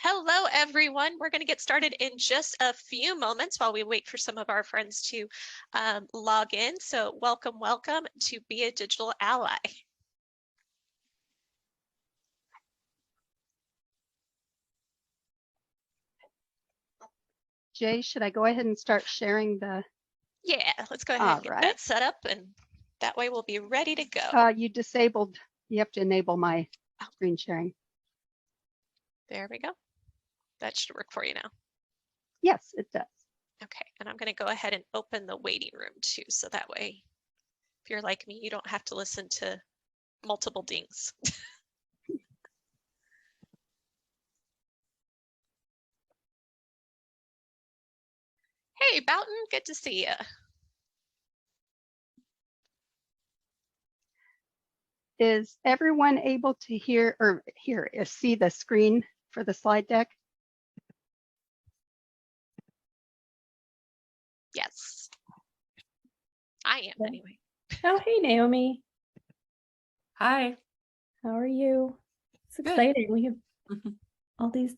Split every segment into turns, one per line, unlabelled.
Hello, everyone. We're going to get started in just a few moments while we wait for some of our friends to log in. So welcome, welcome to Be a Digital Ally.
Jay, should I go ahead and start sharing the?
Yeah, let's go ahead and get that set up, and that way we'll be ready to go.
You have to enable my screen sharing.
There we go. That should work for you now.
Yes, it does.
Okay, and I'm going to go ahead and open the waiting room too, so that way, if you're like me, you don't have to listen to multiple dings. Hey, Boughton, good to see you.
Is everyone able to hear or see the screen for the slide deck?
Yes, I am anyway.
Oh, hey, Naomi.
Hi.
How are you? It's exciting. We have all these.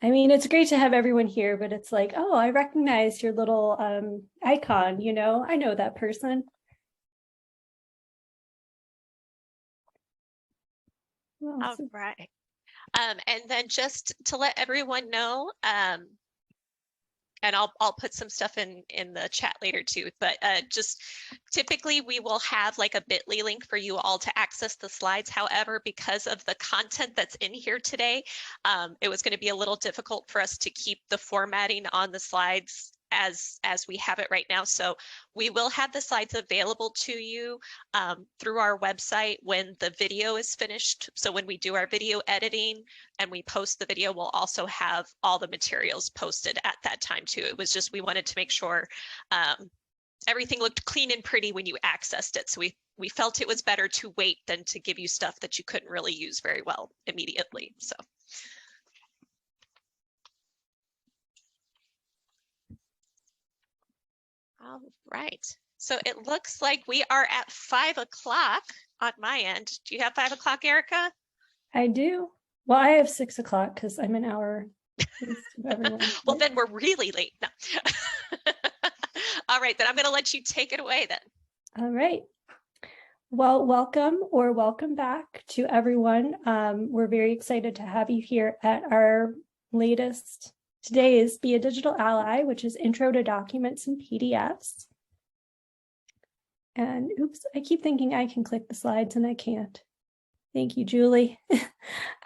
I mean, it's great to have everyone here, but it's like, oh, I recognize your little icon, you know, I know that person.
Well, all right. And then just to let everyone know, and I'll put some stuff in the chat later too, but just typically we will have like a bit.ly link for you all to access the slides. However, because of the content that's in here today, it was going to be a little difficult for us to keep the formatting on the slides as we have it right now. So we will have the slides available to you through our website when the video is finished. So when we do our video editing and we post the video, we'll also have all the materials posted at that time too. It was just, we wanted to make sure everything looked clean and pretty when you accessed it. So we felt it was better to wait than to give you stuff that you couldn't really use very well immediately. So. All right, so it looks like we are at 5 o'clock on my end. Do you have 5 o'clock, Erica?
I do. Well, I have 6 o'clock because I'm an hour.
Well, then we're really late. No. All right, then I'm going to let you take it away then.
All right. Well, welcome or welcome back to everyone. We're very excited to have you here at our latest. Today is Be a Digital Ally, which is Intro to Documents and PDFs. And oops, I keep thinking I can click the slides and I can't. Thank you, Julie.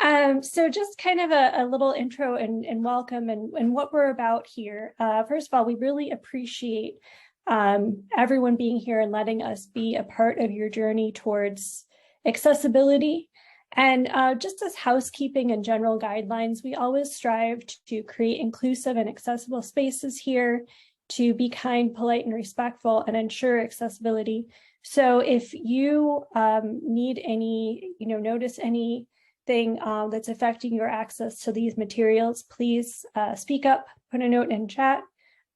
So just kind of a little intro and welcome and what we're about here. First of all, we really appreciate everyone being here and letting us be a part of your journey towards accessibility. And just as housekeeping and general guidelines, we always strive to create inclusive and accessible spaces here, to be kind, polite, and respectful, and ensure accessibility. So if you need any, notice anything that's affecting your access to these materials, please speak up, put a note in chat,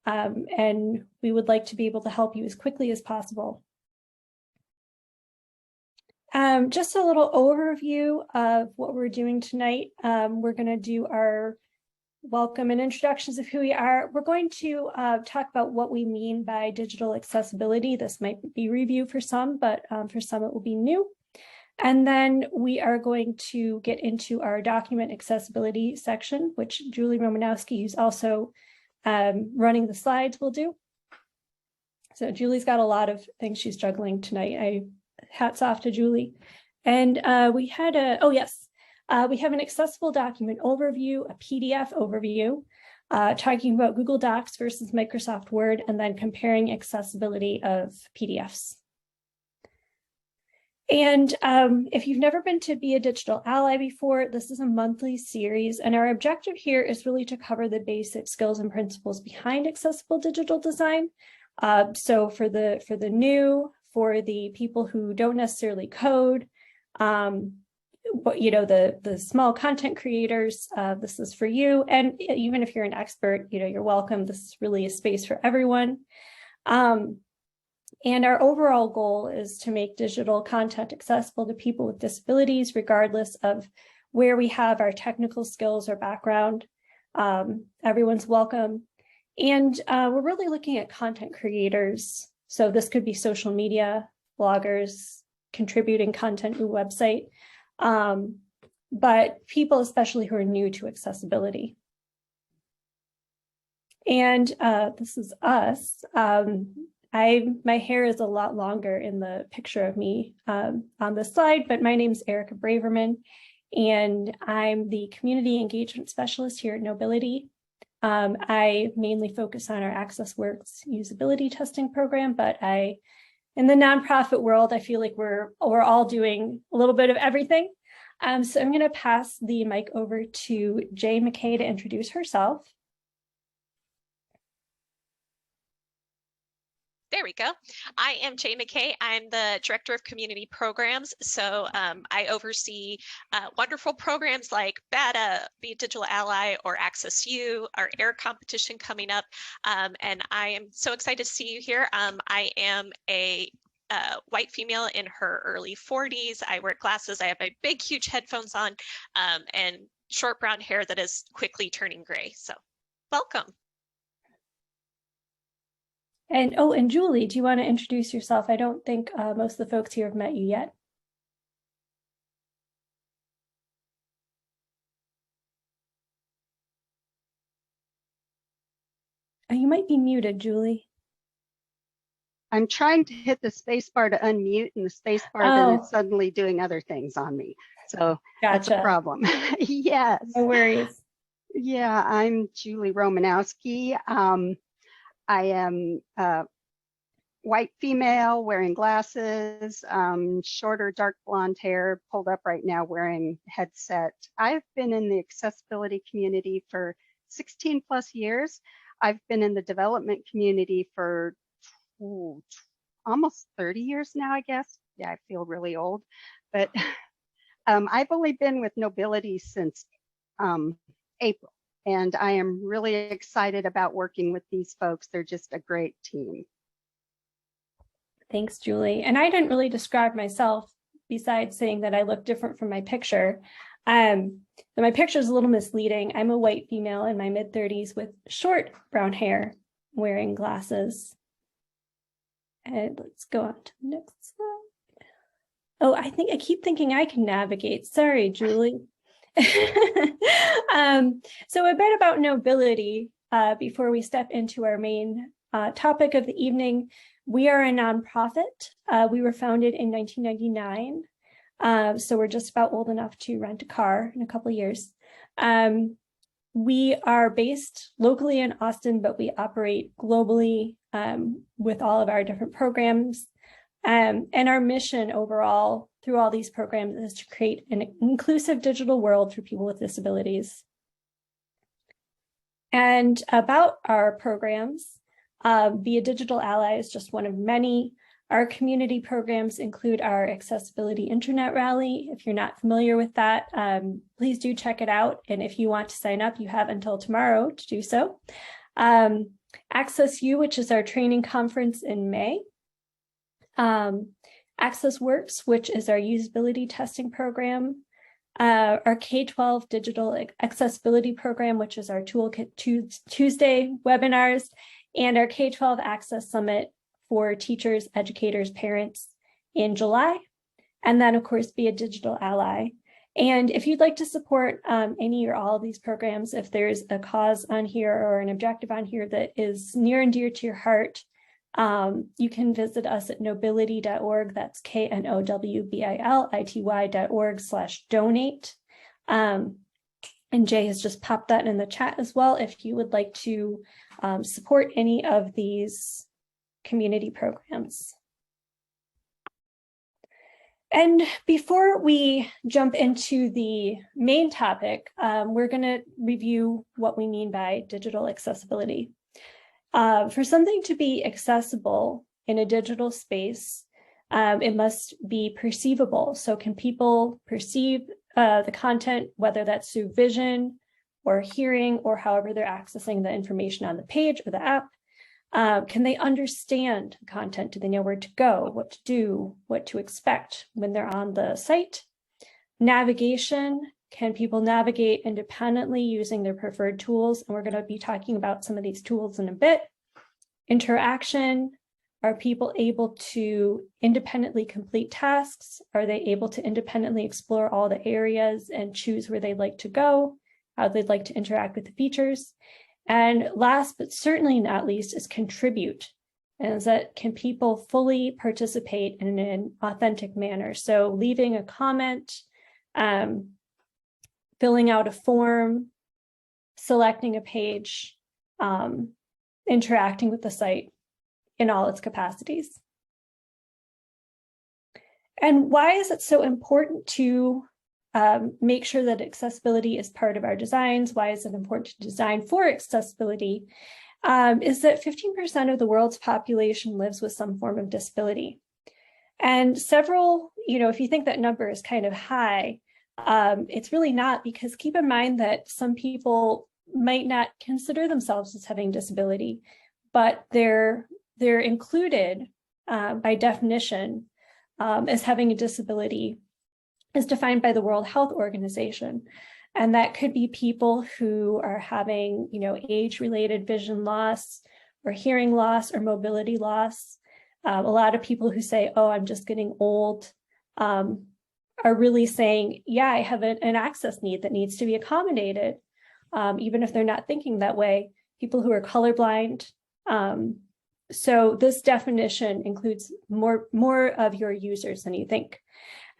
and we would like to be able to help you as quickly as possible. Just a little overview of what we're doing tonight. We're going to do our welcome and introductions of who we are. We're going to talk about what we mean by digital accessibility. This might be review for some, but for some it will be new. And then we are going to get into our document accessibility section, which Julie Romanowski, who's also running the slides, will do. So Julie's got a lot of things she's juggling tonight. Hats off to Julie. And we had we have an accessible document overview, a PDF overview, talking about Google Docs versus Microsoft Word, and then comparing accessibility of PDFs. And if you've never been to Be a Digital Ally before, this is a monthly series, and our objective here is really to cover the basic skills and principles behind accessible digital design. So for the new, for the people who don't necessarily code, but the small content creators, this is for you. And even if you're an expert, you're welcome. This is really a space for everyone. And our overall goal is to make digital content accessible to people with disabilities, regardless of where we have our technical skills or background. Everyone's welcome. And we're really looking at content creators. So this could be social media, bloggers, contributing content to a website, but people especially who are new to accessibility. And this is us. My hair is a lot longer in the picture of me on the slide, but my name's Erica Braverman, and I'm the Community Engagement Specialist here at Knowbility. I mainly focus on our AccessWorks usability testing program, but in the nonprofit world, I feel like we're all doing a little bit of everything. So I'm going to pass the mic over to Mckay to introduce herself.
There we go. I am Mckay. I'm the Director of Community Programs. So I oversee wonderful programs like Better, Be a Digital Ally, or Access You, our AIR competition coming up. And I am so excited to see you here. I am a white female in her early 40s. I wear glasses. I have my big, huge headphones on and short brown hair that is quickly turning gray. So welcome.
And Julie, do you want to introduce yourself? I don't think most of the folks here have met you yet. You might be muted, Julie.
I'm trying to hit the space bar to unmute, and the space bar then is suddenly doing other things on me. So that's a problem. Yes.
No worries.
Yeah, I'm Julie Romanowski. I am a white female wearing glasses, shorter dark blonde hair, pulled up right now wearing headset. I've been in the accessibility community for 16 plus years. I've been in the development community for almost 30 years now, I guess. Yeah, I feel really old, but I've only been with Knowbility since April. And I am really excited about working with these folks. They're just a great team.
Thanks, Julie. And I didn't really describe myself besides saying that I look different from my picture. So my picture is a little misleading. I'm a white female in my mid-30s with short brown hair, wearing glasses. And let's go on to the next slide. Oh, I keep thinking I can navigate. Sorry, Julie. So a bit about Knowbility before we step into our main topic of the evening. We are a nonprofit. We were founded in 1999, so we're just about old enough to rent a car in a couple of years. We are based locally in Austin, but we operate globally with all of our different programs. And our mission overall through all these programs is to create an inclusive digital world for people with disabilities. And about our programs, Be a Digital Ally is just one of many. Our community programs include our Accessibility Internet Rally. If you're not familiar with that, please do check it out. And if you want to sign up, you have until tomorrow to do so. Access You, which is our training conference in May. AccessWorks, which is our usability testing program. Our K-12 digital accessibility program, which is our Toolkit Tuesday webinars, and our K-12 Access Summit for teachers, educators, parents in July. And then, of course, Be a Digital Ally. And if you'd like to support any or all of these programs, if there's a cause on here or an objective on here that is near and dear to your heart, you can visit us at knowbility.org. That's knowbility.org/donate. And Jay has just popped that in the chat as well if you would like to support any of these community programs. And before we jump into the main topic, we're going to review what we mean by digital accessibility. For something to be accessible in a digital space, it must be perceivable. So can people perceive the content, whether that's through vision or hearing or however they're accessing the information on the page or the app? Can they understand content? Do they know where to go, what to do, what to expect when they're on the site? Navigation, can people navigate independently using their preferred tools? And we're going to be talking about some of these tools in a bit. Interaction, are people able to independently complete tasks? Are they able to independently explore all the areas and choose where they'd like to go, how they'd like to interact with the features? And last, but certainly not least, is contribute. And is that, can people fully participate in an authentic manner? So leaving a comment, filling out a form, selecting a page, interacting with the site in all its capacities. And why is it so important to make sure that accessibility is part of our designs? Why is it important to design for accessibility? Is that 15% of the world's population lives with some form of disability. And several, if you think that number is kind of high, it's really not, because keep in mind that some people might not consider themselves as having disability, but they're included by definition as having a disability as defined by the World Health Organization. And that could be people who are having, age-related vision loss or hearing loss or mobility loss. A lot of people who say, oh, I'm just getting old, are really saying, yeah, I have an access need that needs to be accommodated, even if they're not thinking that way. People who are colorblind. So this definition includes more of your users than you think.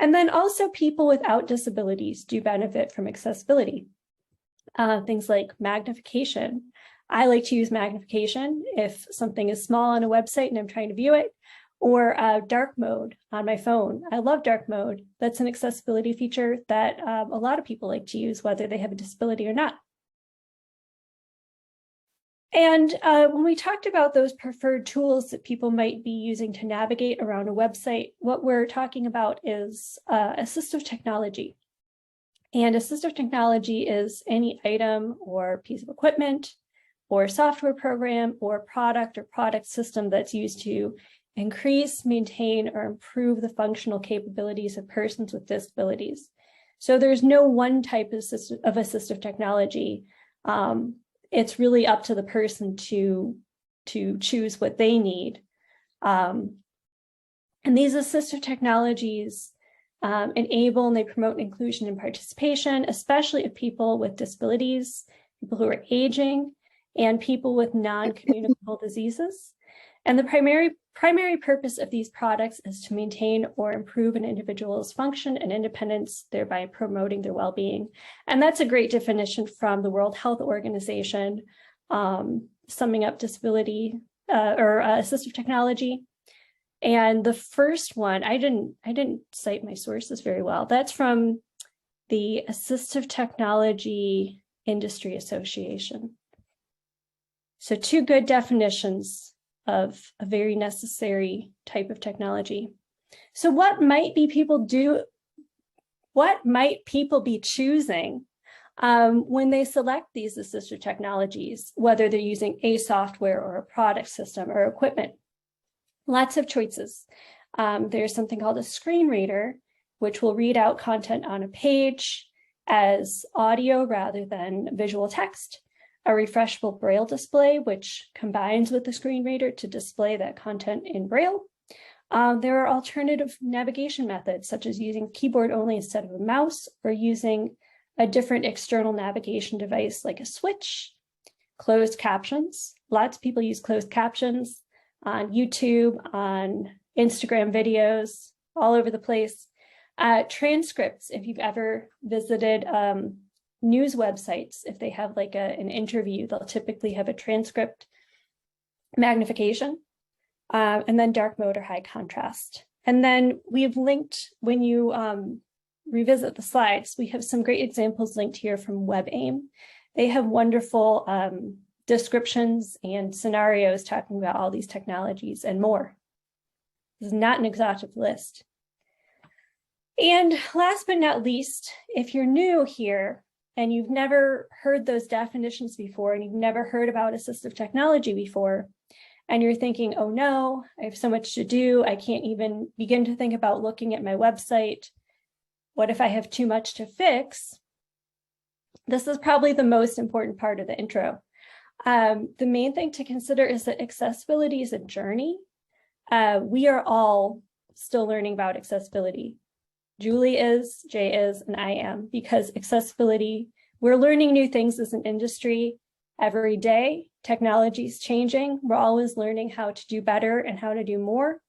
And then also people without disabilities do benefit from accessibility. Things like magnification. I like to use magnification if something is small on a website and I'm trying to view it, or dark mode on my phone. I love dark mode. That's an accessibility feature that a lot of people like to use, whether they have a disability or not. And when we talked about those preferred tools that people might be using to navigate around a website, what we're talking about is assistive technology. And assistive technology is any item or piece of equipment or software program or product system that's used to increase, maintain, or improve the functional capabilities of persons with disabilities. So there's no one type of assistive technology. It's really up to the person to choose what they need. And these assistive technologies enable and they promote inclusion and participation, especially of people with disabilities, people who are aging, and people with non-communicable diseases. And the primary purpose of these products is to maintain or improve an individual's function and independence, thereby promoting their well-being. And that's a great definition from the World Health Organization, summing up disability or assistive technology. And the first one, I didn't cite my sources very well. That's from the Assistive Technology Industry Association. So two good definitions of a very necessary type of technology. So what might people be choosing when they select these assistive technologies, whether they're using a software or a product system or equipment? Lots of choices. There's something called a screen reader, which will read out content on a page as audio rather than visual text. A refreshable Braille display, which combines with the screen reader to display that content in Braille. There are alternative navigation methods, such as using keyboard only instead of a mouse, or using a different external navigation device like a switch. Closed captions. Lots of people use closed captions on YouTube, on Instagram videos, all over the place. Transcripts, if you've ever visited news websites, if they have like an interview, they'll typically have a transcript. Magnification, and then dark mode or high contrast. And then we've linked, when you revisit the slides, we have some great examples linked here from WebAIM. They have wonderful descriptions and scenarios talking about all these technologies and more. This is not an exhaustive list. And last but not least, if you're new here, and you've never heard those definitions before, and you've never heard about assistive technology before, and you're thinking, oh no, I have so much to do. I can't even begin to think about looking at my website. What if I have too much to fix? This is probably the most important part of the intro. The main thing to consider is that accessibility is a journey. We are all still learning about accessibility. Julie is, Jay is, and I am, because accessibility, we're learning new things as an industry every day. Technology is changing. We're always learning how to do better and how to do more.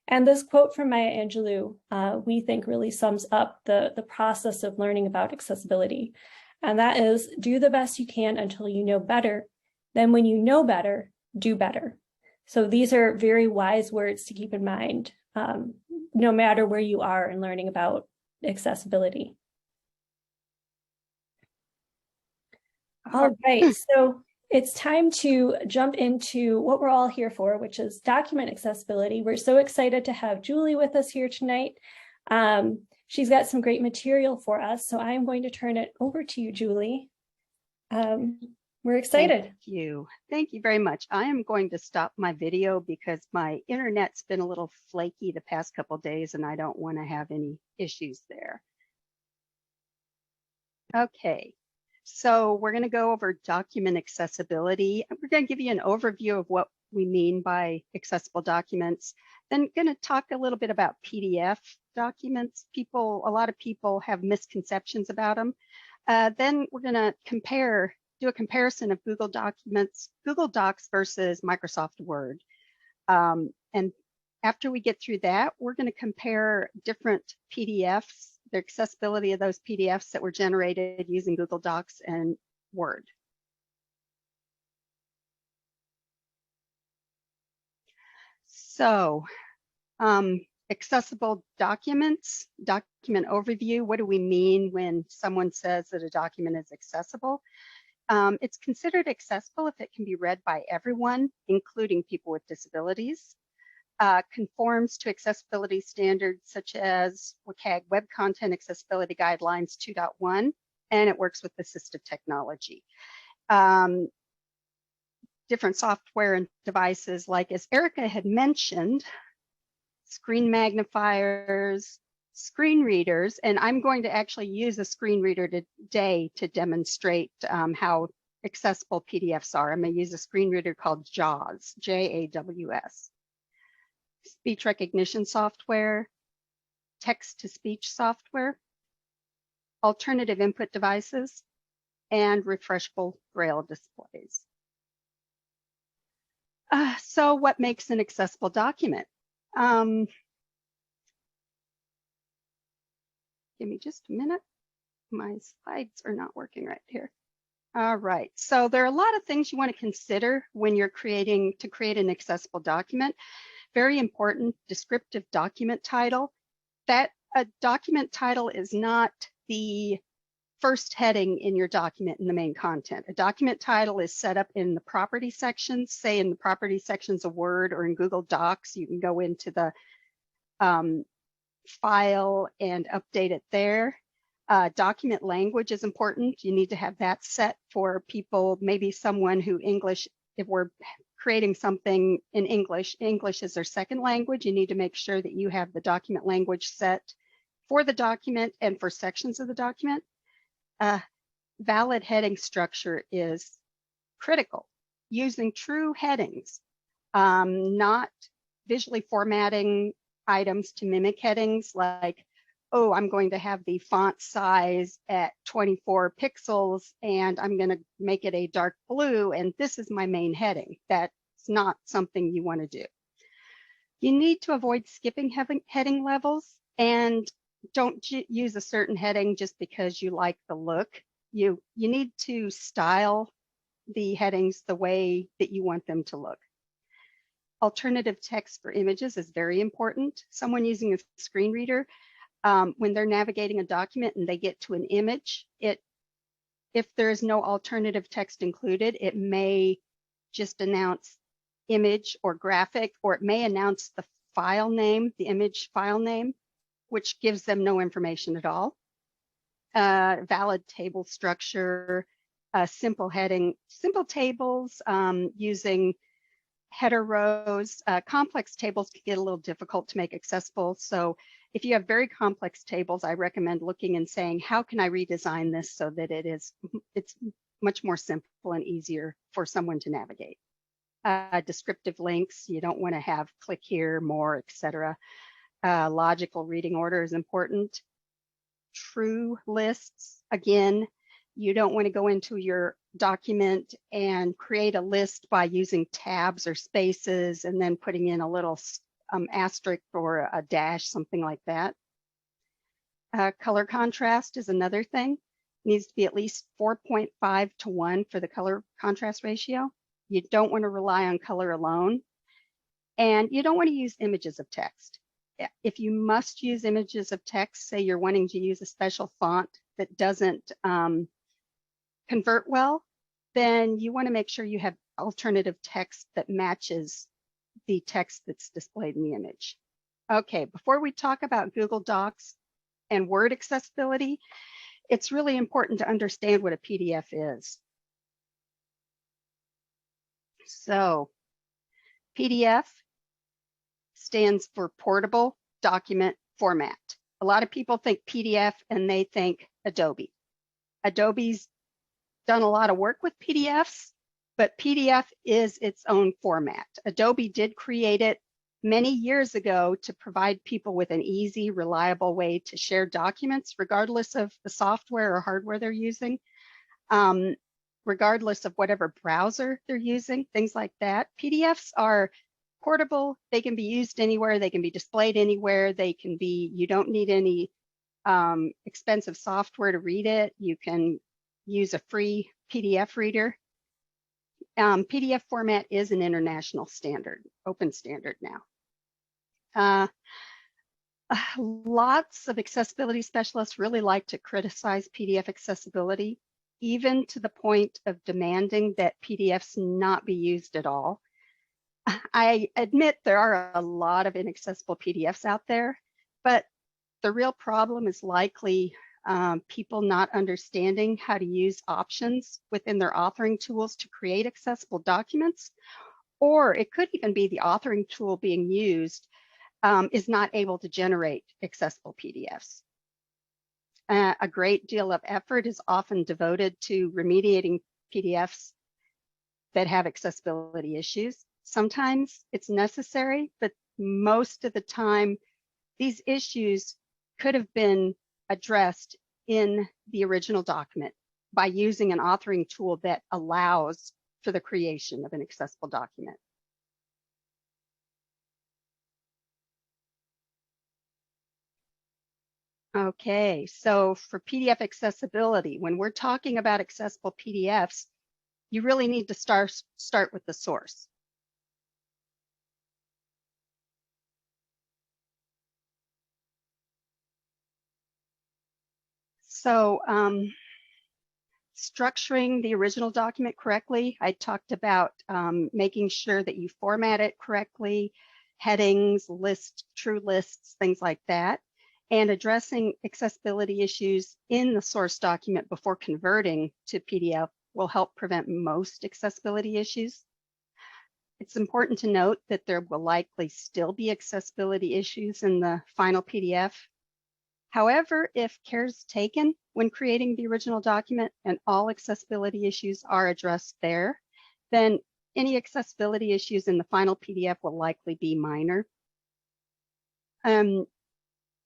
And this quote from Maya Angelou, we think really sums up the process of learning about accessibility. And that is, do the best you can until you know better. Then when you know better, do better. So these are very wise words to keep in mind, no matter where you are in learning about accessibility. All right, so it's time to jump into what we're all here for, which is document accessibility. We're so excited to have Julie with us here tonight. She's got some great material for us, so I'm going to turn it over to you, Julie. We're excited.
Thank you. Thank you very much. I am going to stop my video because my internet's been a little flaky the past couple of days and I don't want to have any issues there. Okay, so we're going to go over document accessibility. We're going to give you an overview of what we mean by accessible documents. Then going to talk a little bit about PDF documents. A lot of people have misconceptions about them. Then we're going to do a comparison of Google Docs versus Microsoft Word. And after we get through that, we're going to compare different PDFs, the accessibility of those PDFs that were generated using Google Docs and Word. So, accessible documents, document overview. What do we mean when someone says that a document is accessible? It's considered accessible if it can be read by everyone, including people with disabilities, conforms to accessibility standards such as WCAG Web Content Accessibility Guidelines 2.1, and it works with assistive technology. Different software and devices, like as Erica had mentioned, screen magnifiers, screen readers, and I'm going to actually use a screen reader today to demonstrate how accessible PDFs are. I'm going to use a screen reader called JAWS, J-A-W-S. Speech recognition software, text-to-speech software, alternative input devices, and refreshable braille displays. So what makes an accessible document? Give me just a minute. My slides are not working right here. All right, so there are a lot of things you want to consider when you're create an accessible document. Very important, descriptive document title. That a document title is not the first heading in your document in the main content. A document title is set up in the property sections, say in the property sections of Word or in Google Docs. You can go into the file and update it there. Document language is important. You need to have that set for people, maybe someone who if we're creating something in English is their second language. You need to make sure that you have the document language set for the document and for sections of the document. Valid heading structure is critical. Using true headings, not visually formatting items to mimic headings like, oh, I'm going to have the font size at 24 pixels and I'm going to make it a dark blue and this is my main heading. That's not something you want to do. You need to avoid skipping heading levels and don't use a certain heading just because you like the look. You need to style the headings the way that you want them to look. Alternative text for images is very important. Someone using a screen reader, when they're navigating a document and they get to an image, if there is no alternative text included, it may just announce image or graphic, or it may announce the file name, the image file name, which gives them no information at all. Valid table structure, simple heading, simple tables using header rows. Complex tables can get a little difficult to make accessible. So if you have very complex tables, I recommend looking and saying, how can I redesign this so that it's much more simple and easier for someone to navigate. Descriptive links, you don't want to have click here, more, etc. Logical reading order is important. True lists, again, you don't want to go into your document and create a list by using tabs or spaces and then putting in a little asterisk or a dash, something like that. Color contrast is another thing. It needs to be at least 4.5 to 1 for the color contrast ratio. You don't want to rely on color alone. And you don't want to use images of text. If you must use images of text, say you're wanting to use a special font that doesn't convert well, then you want to make sure you have alternative text that matches the text that's displayed in the image. Okay, before we talk about Google Docs and Word accessibility, it's really important to understand what a PDF is. So, PDF stands for Portable Document Format. A lot of people think PDF and they think Adobe. Adobe's done a lot of work with PDFs, but PDF is its own format. Adobe did create it many years ago to provide people with an easy, reliable way to share documents, regardless of the software or hardware they're using, regardless of whatever browser they're using, things like that. PDFs are portable. They can be used anywhere. They can be displayed anywhere. They can be, you don't need any expensive software to read it. You can use a free PDF reader. PDF format is an international standard, open standard now. Lots of accessibility specialists really like to criticize PDF accessibility, even to the point of demanding that PDFs not be used at all. I admit there are a lot of inaccessible PDFs out there, but the real problem is likely people not understanding how to use options within their authoring tools to create accessible documents, or it could even be the authoring tool being used is not able to generate accessible PDFs. A great deal of effort is often devoted to remediating PDFs that have accessibility issues. Sometimes it's necessary, but most of the time, these issues could have been addressed in the original document by using an authoring tool that allows for the creation of an accessible document. Okay, so for PDF accessibility, when we're talking about accessible PDFs, you really need to start with the source. So structuring the original document correctly, I talked about making sure that you format it correctly, headings, lists, true lists, things like that, and addressing accessibility issues in the source document before converting to PDF will help prevent most accessibility issues. It's important to note that there will likely still be accessibility issues in the final PDF. However, if care is taken when creating the original document and all accessibility issues are addressed there, then any accessibility issues in the final PDF will likely be minor.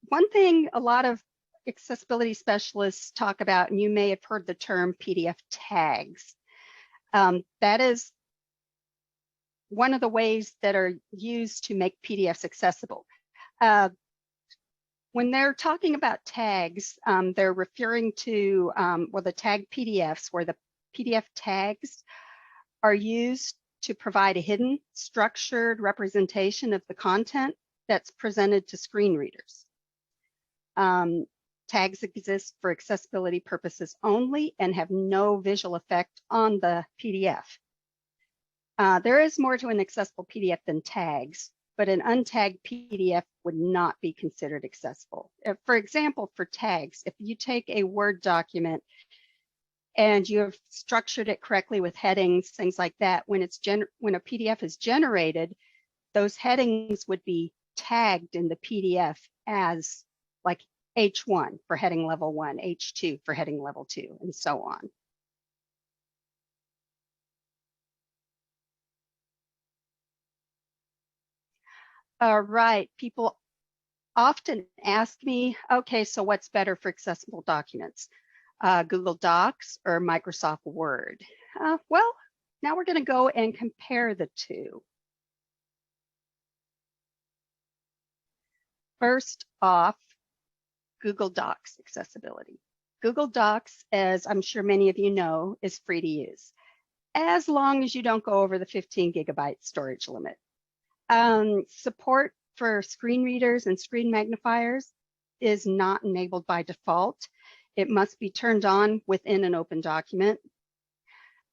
One thing a lot of accessibility specialists talk about, and you may have heard the term PDF tags. That is one of the ways that are used to make PDFs accessible. When they're talking about tags, they're referring to the tag PDFs, where the PDF tags are used to provide a hidden, structured representation of the content that's presented to screen readers. Tags exist for accessibility purposes only and have no visual effect on the PDF. There is more to an accessible PDF than tags, but an untagged PDF would not be considered accessible. For example, for tags, if you take a Word document and you have structured it correctly with headings, things like that, when a PDF is generated, those headings would be tagged in the PDF as like H1 for heading level 1, H2 for heading level 2, and so on. All right, people often ask me, okay, so what's better for accessible documents, Google Docs or Microsoft Word? Well, now we're going to go and compare the two. First off, Google Docs accessibility. Google Docs, as I'm sure many of you know, is free to use, as long as you don't go over the 15 gigabyte storage limit. Support for screen readers and screen magnifiers is not enabled by default. It must be turned on within an open document.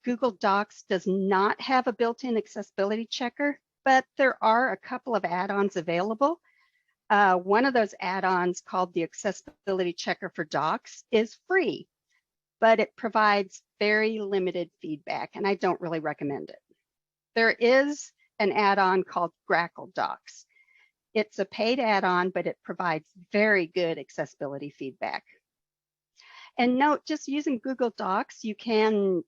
Google Docs does not have a built-in accessibility checker, but there are a couple of add-ons available. One of those add-ons, called the Accessibility Checker for Docs, is free, but it provides very limited feedback, and I don't really recommend it. There is an add-on called Grackle Docs. It's a paid add-on, but it provides very good accessibility feedback. And note, just using Google Docs, you can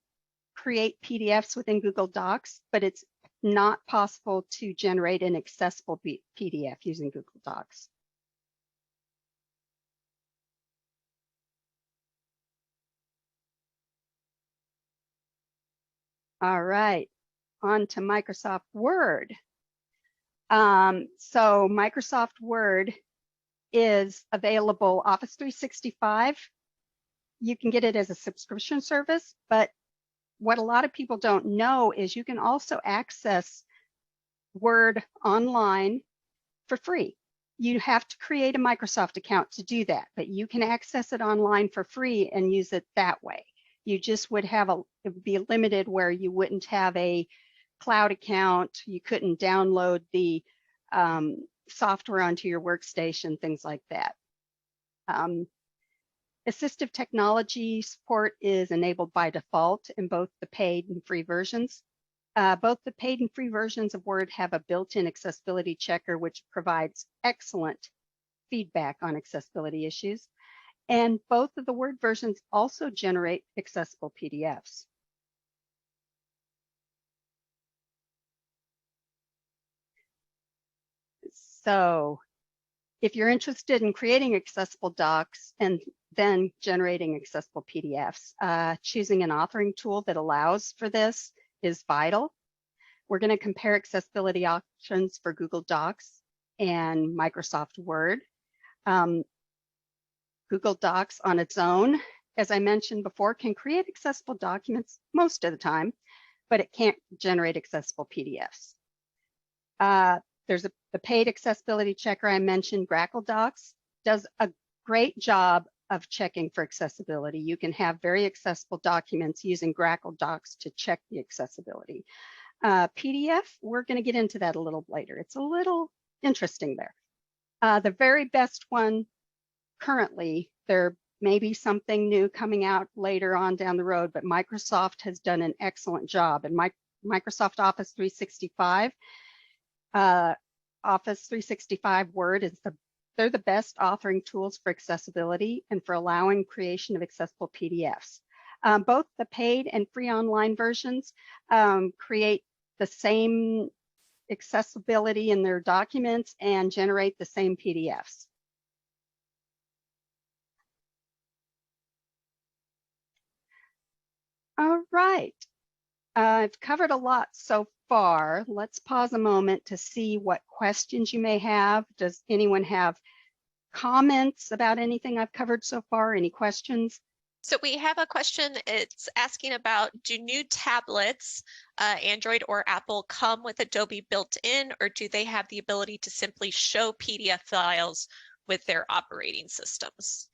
create PDFs within Google Docs, but it's not possible to generate an accessible PDF using Google Docs. All right, on to Microsoft Word. So Microsoft Word is available Office 365. You can get it as a subscription service, but what a lot of people don't know is you can also access Word online for free. You have to create a Microsoft account to do that, but you can access it online for free and use it that way. You just would have it would be limited where you wouldn't have a cloud account, you couldn't download the software onto your workstation, things like that. Assistive Technology support is enabled by default in both the paid and free versions. Both the paid and free versions of Word have a built-in accessibility checker, which provides excellent feedback on accessibility issues. And both of the Word versions also generate accessible PDFs. So if you're interested in creating accessible docs and then generating accessible PDFs, choosing an authoring tool that allows for this is vital. We're going to compare accessibility options for Google Docs and Microsoft Word. Google Docs on its own, as I mentioned before, can create accessible documents most of the time, but it can't generate accessible PDFs. There's the paid accessibility checker I mentioned, Grackle Docs, does a great job of checking for accessibility. You can have very accessible documents using Grackle Docs to check the accessibility. PDF, we're going to get into that a little later. It's a little interesting there. The very best one currently, there may be something new coming out later on down the road, but Microsoft has done an excellent job. And Microsoft Office 365, Office 365 Word is they're the best authoring tools for accessibility and for allowing creation of accessible PDFs. Both the paid and free online versions create the same accessibility in their documents and generate the same PDFs. All right, I've covered a lot so far. Let's pause a moment to see what questions you may have. Does anyone have comments about anything I've covered so far? Any questions?
So we have a question. It's asking about, do new tablets, Android or Apple, come with Adobe built in, or do they have the ability to simply show PDF files with their operating systems?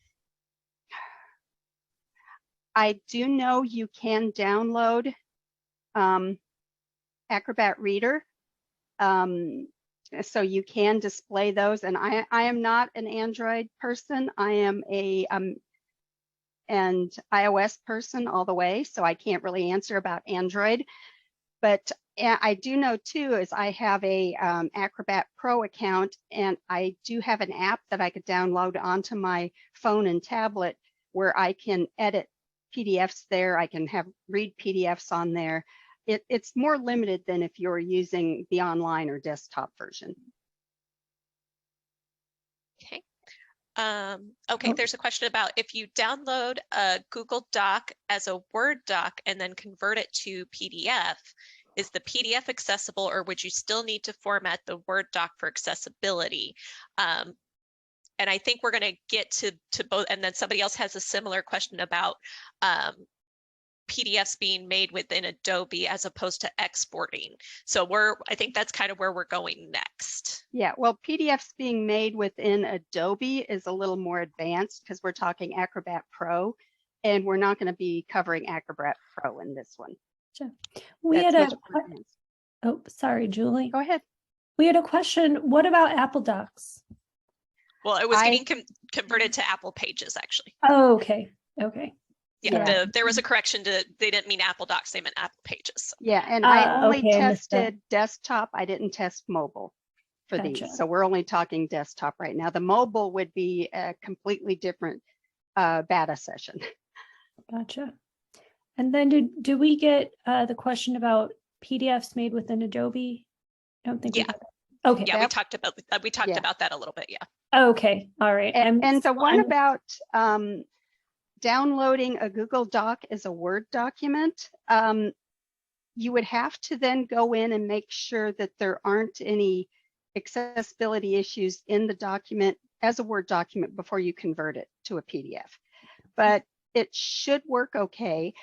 I do know you can download Acrobat Reader, so you can display those. And I am not an Android person. I am and iOS person all the way, so I can't really answer about Android. But I do know too is I have a Acrobat Pro account, and I do have an app that I could download onto my phone and tablet where I can edit PDFs there. I can read PDFs on there. It's more limited than if you're using the online or desktop version.
Okay. Okay, there's a question about if you download a Google Doc as a Word doc and then convert it to PDF, is the PDF accessible, or would you still need to format the Word doc for accessibility? And I think we're going to get to both, and then somebody else has a similar question about PDFs being made within Adobe as opposed to exporting. So I think that's kind of where we're going next.
Yeah, well, PDFs being made within Adobe is a little more advanced because we're talking Acrobat Pro, and we're not going to be covering Acrobat Pro in this one.
Sure. We had
Oh,
sorry, Julie.
Go ahead.
We had a question. What about Apple Docs?
Well, it was getting converted to Apple Pages, actually.
Oh, okay. Okay.
Yeah, there was a correction to, they didn't mean Apple Docs, they meant Apple Pages.
Yeah, and I only
okay,
tested desktop. I didn't test mobile for these. So we're only talking desktop right now. The mobile would be a completely different beta session.
Gotcha. And then do we get the question about PDFs made within Adobe? I don't think we got that. Okay.
Yeah, we talked about that a little bit, yeah.
Okay, all right.
And the one about downloading a Google Doc as a Word document, you would have to then go in and make sure that there aren't any accessibility issues in the document as a Word document before you convert it to a PDF. But it should work okay.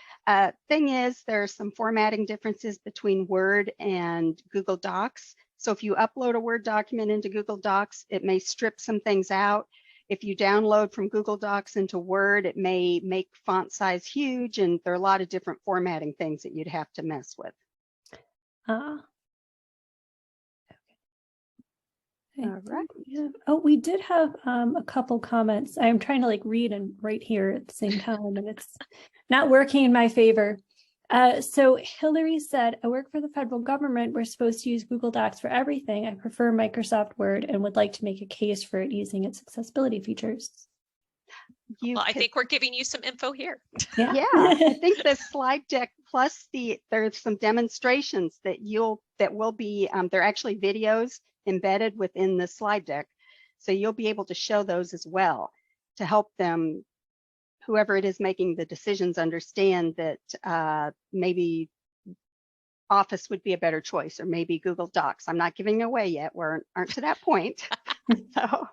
Thing is, there are some formatting differences between Word and Google Docs. So if you upload a Word document into Google Docs, it may strip some things out. If you download from Google Docs into Word, it may make font size huge, and there are a lot of different formatting things that you'd have to mess with.
Okay.
All right.
Oh, we did have a couple comments. I'm trying to read and write here at the same time, and it's not working in my favor. So Hillary said, I work for the federal government. We're supposed to use Google Docs for everything. I prefer Microsoft Word and would like to make a case for it using its accessibility features.
I
think we're giving you some info here.
Yeah, I think the slide deck plus there's some demonstrations that will be, they're actually videos embedded within the slide deck. So you'll be able to show those as well to help them, whoever it is making the decisions, understand that maybe Office would be a better choice, or maybe Google Docs. I'm not giving it away yet. We aren't to that point. So.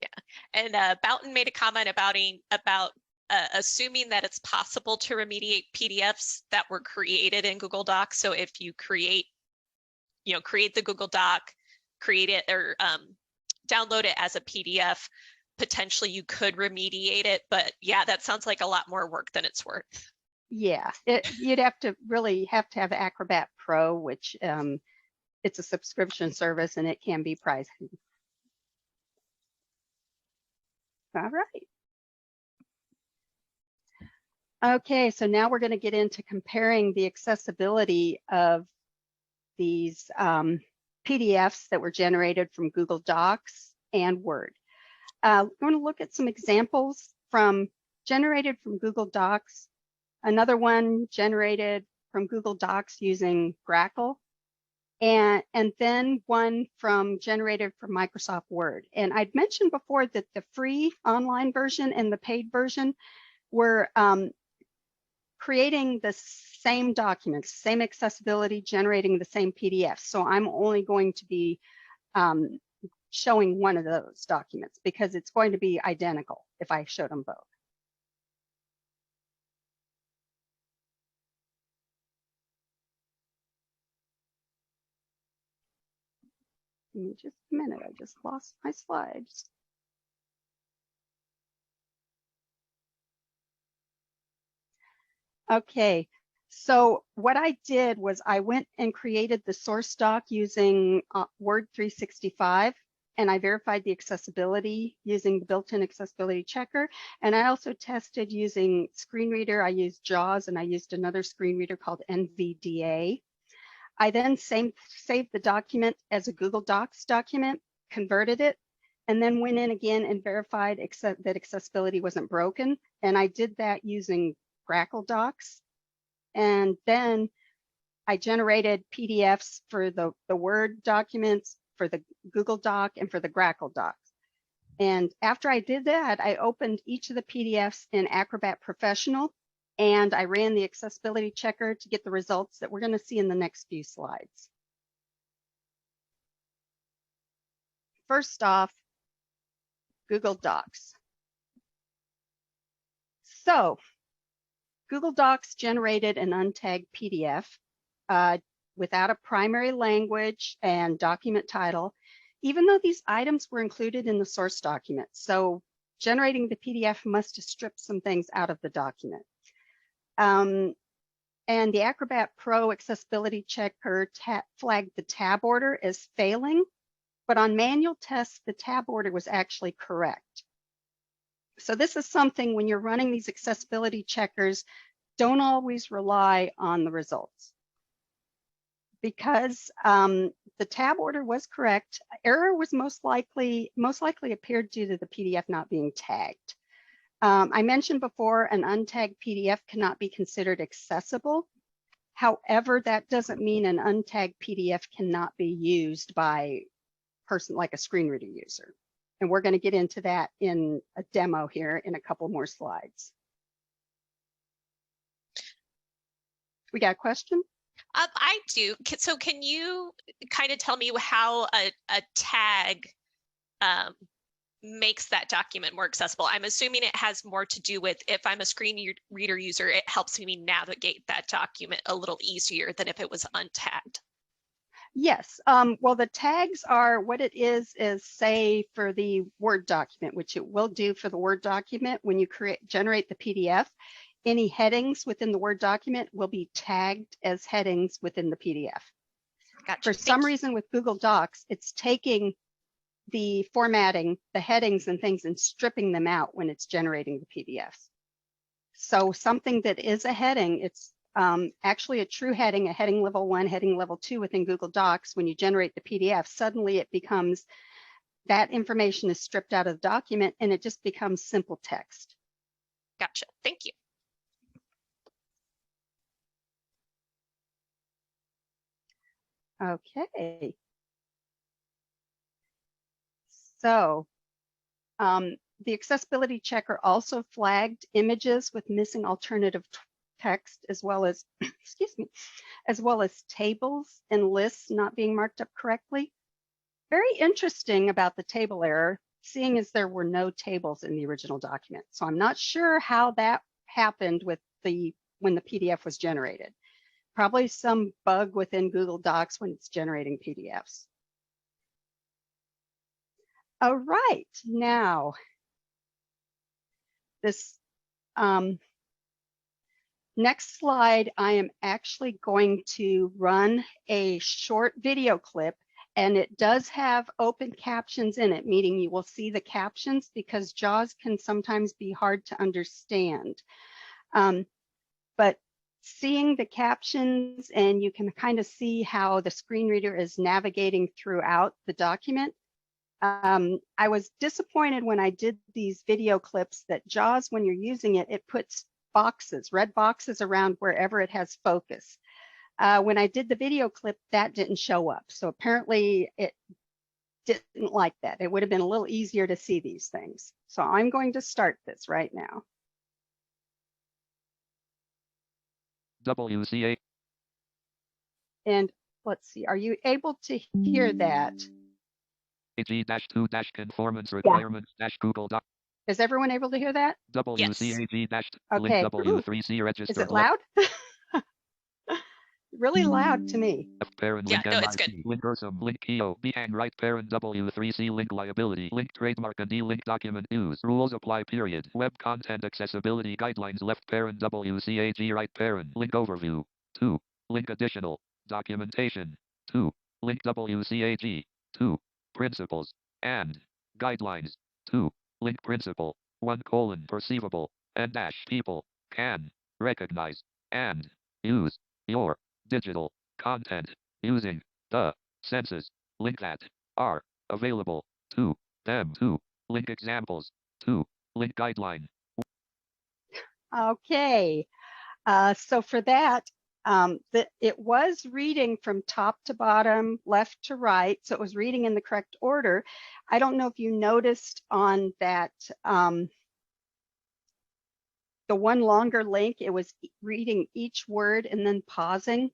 Yeah, and Boughton made a comment about assuming that it's possible to remediate PDFs that were created in Google Docs. So if you create the Google Doc, create it or download it as a PDF, potentially you could remediate it, but yeah, that sounds like a lot more work than it's worth.
Yeah, you'd have to have Acrobat Pro, which it's a subscription service and it can be pricey. All right. Okay, so now we're going to get into comparing the accessibility of these PDFs that were generated from Google Docs and Word. We're going to look at some examples generated from Google Docs, another one generated from Google Docs using Grackle, and then one generated from Microsoft Word. And I'd mentioned before that the free online version and the paid version were creating the same documents, same accessibility, generating the same PDF. So I'm only going to be showing one of those documents because it's going to be identical if I showed them both. Give me just a minute, I just lost my slides. Okay, so what I did was I went and created the source doc using Word 365. and I verified the accessibility using the built-in accessibility checker. And I also tested using screen reader. I used JAWS and I used another screen reader called NVDA. I then saved the document as a Google Docs document, converted it, and then went in again and verified that accessibility wasn't broken. And I did that using Grackle Docs. And then I generated PDFs for the Word documents, for the Google Doc, and for the Grackle Docs. And after I did that, I opened each of the PDFs in Acrobat Professional, and I ran the accessibility checker to get the results that we're going to see in the next few slides. First off, Google Docs. So Google Docs generated an untagged PDF without a primary language and document title, even though these items were included in the source document. So generating the PDF must have stripped some things out of the document. And the Acrobat Pro accessibility checker flagged the tab order as failing, but on manual tests, the tab order was actually correct. So this is something when you're running these accessibility checkers, don't always rely on the results. Because the tab order was correct, error was most likely appeared due to the PDF not being tagged. I mentioned before an untagged PDF cannot be considered accessible. However, that doesn't mean an untagged PDF cannot be used by a person like a screen reader user. And we're going to get into that in a demo here in a couple more slides. We got a question?
I do. So can you kind of tell me how a tag makes that document more accessible? I'm assuming it has more to do with if I'm a screen reader user, it helps me navigate that document a little easier than if it was untagged.
Yes. Well, the tags are what it is say for the Word document, which it will do for the Word document when you generate the PDF. Any headings within the Word document will be tagged as headings within the PDF.
Gotcha.
For some reason with Google Docs, it's taking the formatting, the headings and things and stripping them out when it's generating the PDFs. So something that is a heading, it's actually a true heading, a heading level 1, heading level 2 within Google Docs. When you generate the PDF, suddenly it becomes, that information is stripped out of the document and it just becomes simple text.
Gotcha. Thank you.
Okay. So the accessibility checker also flagged images with missing alternative text, as well as, excuse me, as well as tables and lists not being marked up correctly. Very interesting about the table error, seeing as there were no tables in the original document. So I'm not sure how that happened with when the PDF was generated. Probably some bug within Google Docs when it's generating PDFs. All right, now this next slide, I am actually going to run a short video clip, and it does have open captions in it, meaning you will see the captions because JAWS can sometimes be hard to understand. But seeing the captions, and you can kind of see how the screen reader is navigating throughout the document. I was disappointed when I did these video clips that JAWS, when you're using it, it puts boxes, red boxes around wherever it has focus. When I did the video clip, that didn't show up. So apparently it didn't like that. It would have been a little easier to see these things. So I'm going to start this right now.
WCA.
And let's see, are you able to hear that?
AG-2-conformance requirements Google Doc.
Is everyone able to hear that?
WCAG
Okay.
W3C registered.
Is it loud? Really loud to me.
Parent
Yeah,
link
no, it's good.
Link Ursum, link Keo, and right parent W3C link liability, link trademark and link document use. Rules apply period. Web content accessibility guidelines left parent WCAG right parent. Link overview. 2. Link additional. Documentation. 2. Link WCAG. 2. Principles. and guidelines. 2. Link principle. 1: perceivable and dash people can recognize and use your digital content using the senses link that are available to them. 2. Link examples. 2. Link guideline.
Okay, so for that, it was reading from top to bottom, left to right, so it was reading in the correct order. I don't know if you noticed on that, the one longer link, it was reading each word and then pausing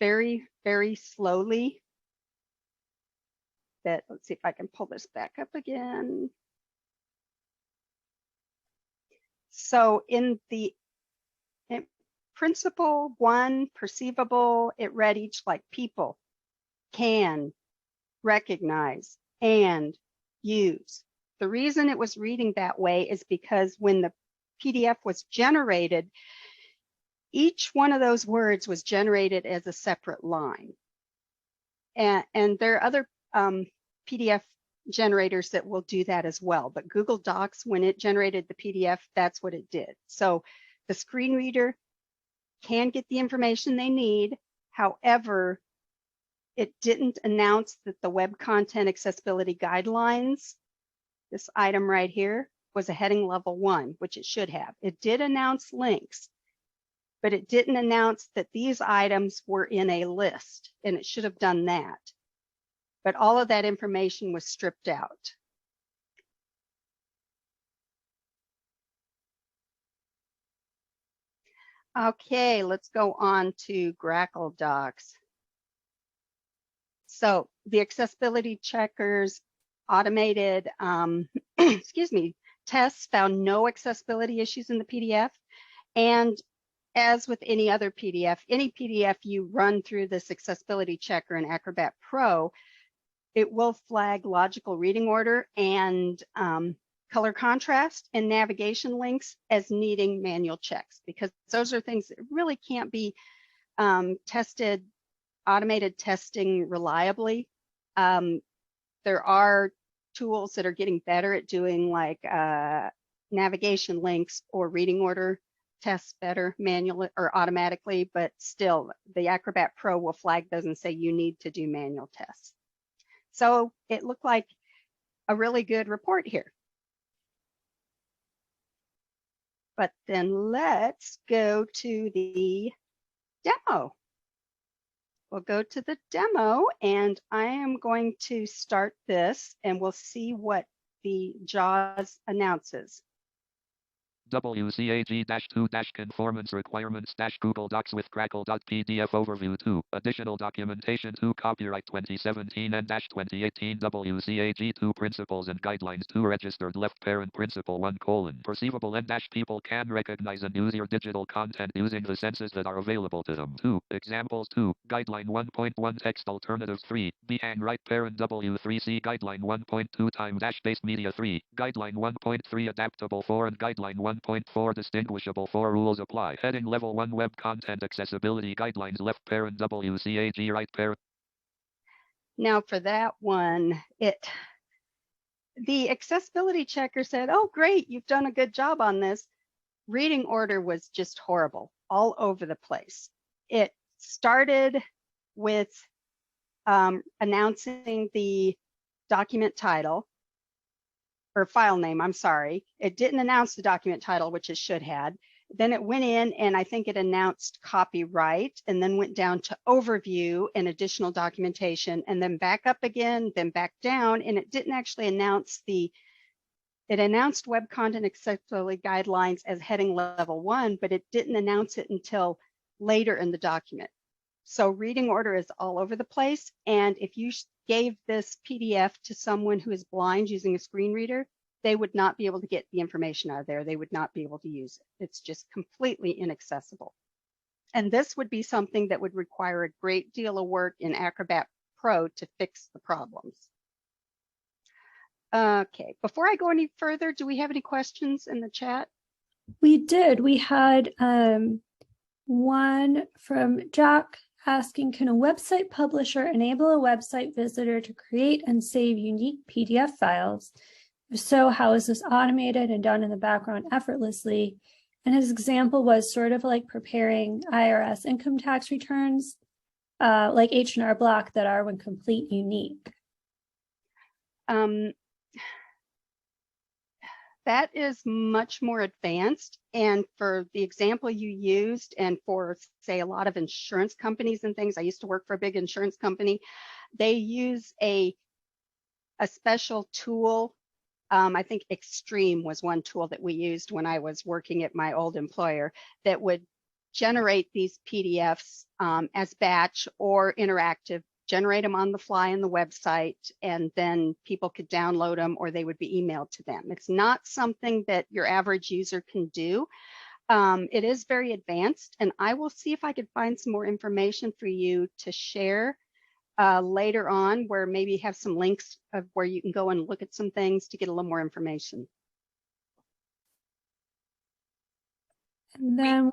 very, very slowly. Let's see if I can pull this back up again. So in principle 1, perceivable, it read each like people, can, recognize, and use. The reason it was reading that way is because when the PDF was generated, each one of those words was generated as a separate line. And there are other PDF generators that will do that as well. But Google Docs, when it generated the PDF, that's what it did. So the screen reader can get the information they need. However, it didn't announce that the Web Content Accessibility Guidelines, this item right here, was a heading level 1, which it should have. It did announce links, but it didn't announce that these items were in a list, and it should have done that. But all of that information was stripped out. Okay, let's go on to Grackle Docs. So the accessibility checkers automated, excuse me, tests found no accessibility issues in the PDF. And as with any other PDF you run through this accessibility checker in Acrobat Pro, it will flag logical reading order and color contrast and navigation links as needing manual checks, because those are things that really can't be tested, automated testing reliably. There are tools that are getting better at doing like navigation links or reading order tests better manually or automatically, but still the Acrobat Pro will flag those and say you need to do manual tests. So it looked like a really good report here. But then let's go to the demo. We'll go to the demo, and I am going to start this, and we'll see what the JAWS announces.
WCAG-2-conformance requirements-Google Docs with Crackle.pdf overview 2. Additional documentation 2. Copyright 2017 and 2018 WCAG 2 principles and guidelines 2. Registered left parent principle 1: perceivable and people can recognize and use your digital content using the senses that are available to them. 2. Examples 2. Guideline 1.1 text alternatives 3. Behang right parent W3C guideline 1.2 time-based media 3. Guideline 1.3 adaptable 4 and guideline 1.4 distinguishable 4 rules apply. Heading level 1 web content accessibility guidelines left parent WCAG right parent.
Now for that one, the accessibility checker said, oh great, you've done a good job on this. Reading order was just horrible, all over the place. It started with announcing the document title, or file name, I'm sorry. It didn't announce the document title, which it should have. Then it went in and I think it announced copyright, and then went down to overview and additional documentation, and then back up again, then back down, and it didn't actually announce it announced Web Content Accessibility Guidelines as heading level 1, but it didn't announce it until later in the document. So reading order is all over the place, and if you gave this PDF to someone who is blind using a screen reader, they would not be able to get the information out of there. They would not be able to use it. It's just completely inaccessible. And this would be something that would require a great deal of work in Acrobat Pro to fix the problems. Okay, before I go any further, do we have any questions in the chat?
We did. We had one from Jack asking, can a website publisher enable a website visitor to create and save unique PDF files? If so, how is this automated and done in the background effortlessly? And his example was sort of like preparing IRS income tax returns, like H&R Block, that are when complete unique.
That is much more advanced. And for the example you used, and for, say, a lot of insurance companies and things, I used to work for a big insurance company, they use a special tool. I think Extreme was one tool that we used when I was working at my old employer that would generate these PDFs as batch or interactive, generate them on the fly on the website, and then people could download them or they would be emailed to them. It's not something that your average user can do. It is very advanced, and I will see if I could find some more information for you to share later on, where maybe have some links of where you can go and look at some things to get a little more information.
And then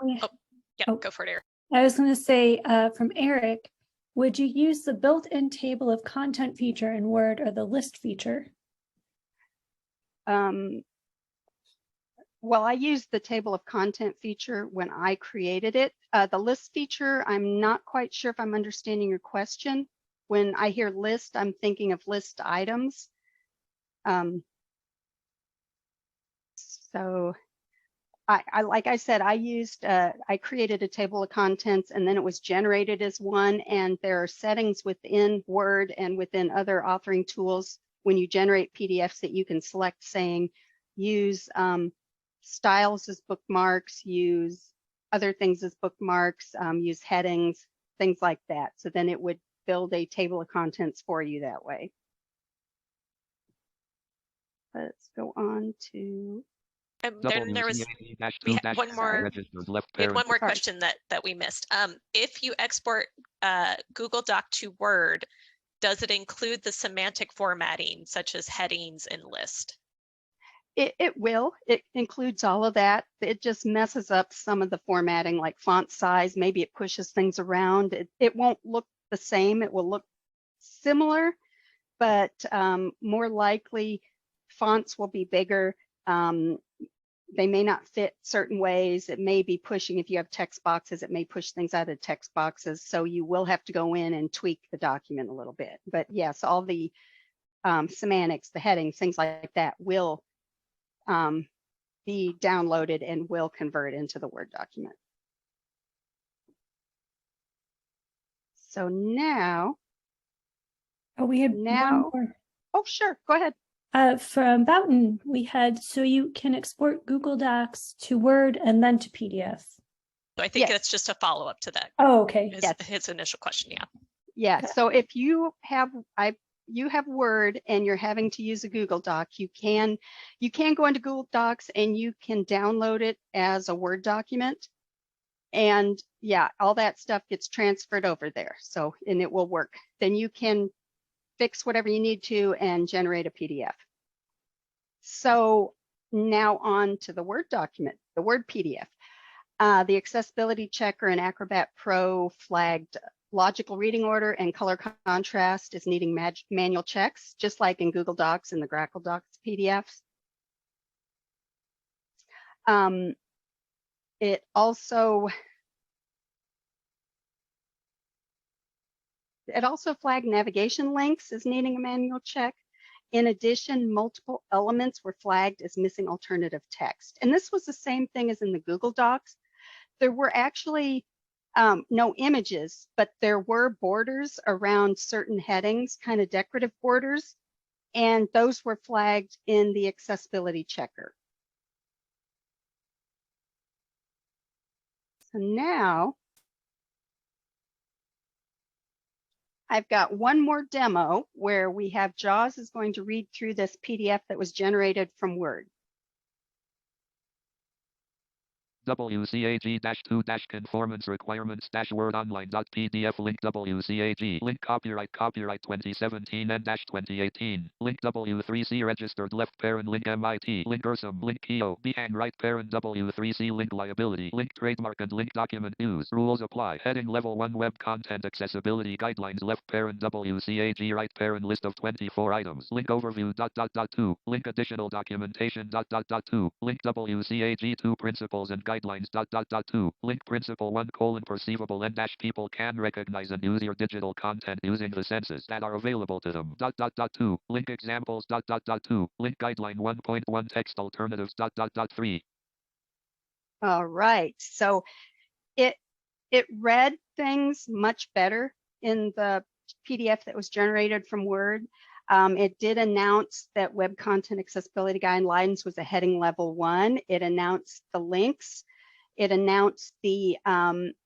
Go for it, Eric.
I was going to say from Eric, would you use the built-in table of content feature in Word or the list feature?
Well, I used the table of content feature when I created it. The list feature, I'm not quite sure if I'm understanding your question. When I hear list, I'm thinking of list items. So I like I said, I created a table of contents and then it was generated as one, and there are settings within Word and within other authoring tools when you generate PDFs that you can select, saying use styles as bookmarks, use other things as bookmarks, use headings, things like that. So then it would build a table of contents for you that way. Let's go on to.
Then there was we had one more
Sorry.
question that we missed. If you export Google Doc to Word, does it include the semantic formatting such as headings and list?
It will. It includes all of that. It just messes up some of the formatting, like font size. Maybe it pushes things around. It won't look the same. It will look similar, but more likely fonts will be bigger. They may not fit certain ways. It may be pushing, if you have text boxes, it may push things out of text boxes. So you will have to go in and tweak the document a little bit. But yes, all the semantics, the headings, things like that will be downloaded and will convert into the Word document. So now.
We had one more.
Oh, sure. Go ahead.
From Boughton, we had, so you can export Google Docs to Word and then to PDF.
So I think that's just a follow-up to that.
Oh, okay.
His initial question, yeah.
Yeah, so if you have Word and you're having to use a Google Doc, you can go into Google Docs and you can download it as a Word document. And yeah, all that stuff gets transferred over there. So, and it will work. Then you can fix whatever you need to and generate a PDF. So now on to the Word document, the Word PDF. The accessibility checker in Acrobat Pro flagged logical reading order and color contrast is needing manual checks, just like in Google Docs and the Grackle Docs PDFs. It also flagged navigation links as needing a manual check. In addition, multiple elements were flagged as missing alternative text. And this was the same thing as in the Google Docs. There were actually no images, but there were borders around certain headings, kind of decorative borders, and those were flagged in the accessibility checker. So now I've got one more demo where we have JAWS is going to read through this PDF that was generated from Word.
WCAG-2-conformance requirements-word online.pdf link WCAG link copyright 2017 and 2018 link W3C registered left parent link MIT link URSUM link KEO behind right parent W3C link liability link trademark and link document use rules apply heading level 1 web content accessibility guidelines left parent WCAG right parent list of 24 items link overview ... 2 link additional documentation ... 2 link WCAG 2 principles and guidelines ... 2 link principle 1 : perceivable and people can recognize and use your digital content using the senses that are available to them ... 2 link examples ... 2 link guideline 1.1 text alternatives ... 3.
All right, so it read things much better in the PDF that was generated from Word. It did announce that Web Content Accessibility Guidelines was a heading level 1. It announced the links. It announced the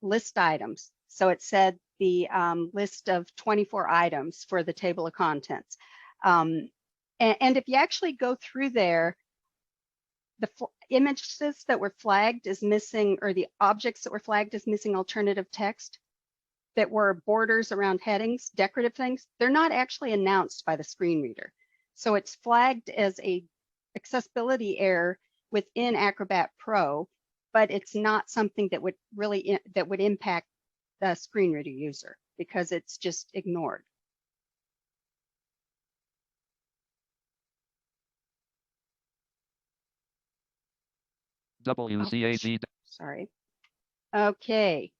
list items. So it said the list of 24 items for the table of contents. And if you actually go through there, the images that were flagged as missing, or the objects that were flagged as missing alternative text that were borders around headings, decorative things, they're not actually announced by the screen reader. So it's flagged as a accessibility error within Acrobat Pro, but it's not something that would really impact the screen reader user because it's just ignored.
WCAG.
Sorry. Okay.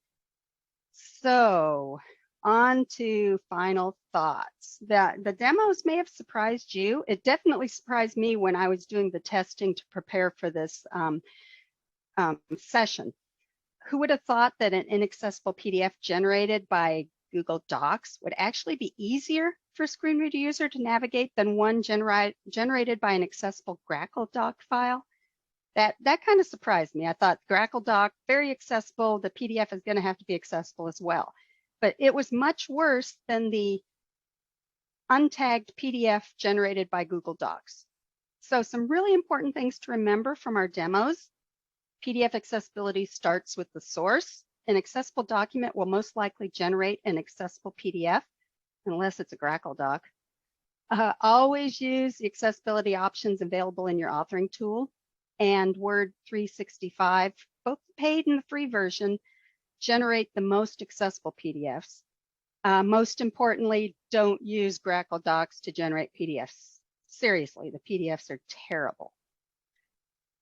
So on to final thoughts. The demos may have surprised you. It definitely surprised me when I was doing the testing to prepare for this session. Who would have thought that an inaccessible PDF generated by Google Docs would actually be easier for a screen reader user to navigate than one generated by an accessible Grackle doc file? That kind of surprised me. I thought Grackle doc, very accessible. The PDF is going to have to be accessible as well. But it was much worse than the untagged PDF generated by Google Docs. So some really important things to remember from our demos. PDF accessibility starts with the source. An accessible document will most likely generate an accessible PDF, unless it's a Grackle doc. Always use the accessibility options available in your authoring tool. And Word 365, both the paid and the free version, generate the most accessible PDFs. Most importantly, don't use Grackle docs to generate PDFs. Seriously, the PDFs are terrible.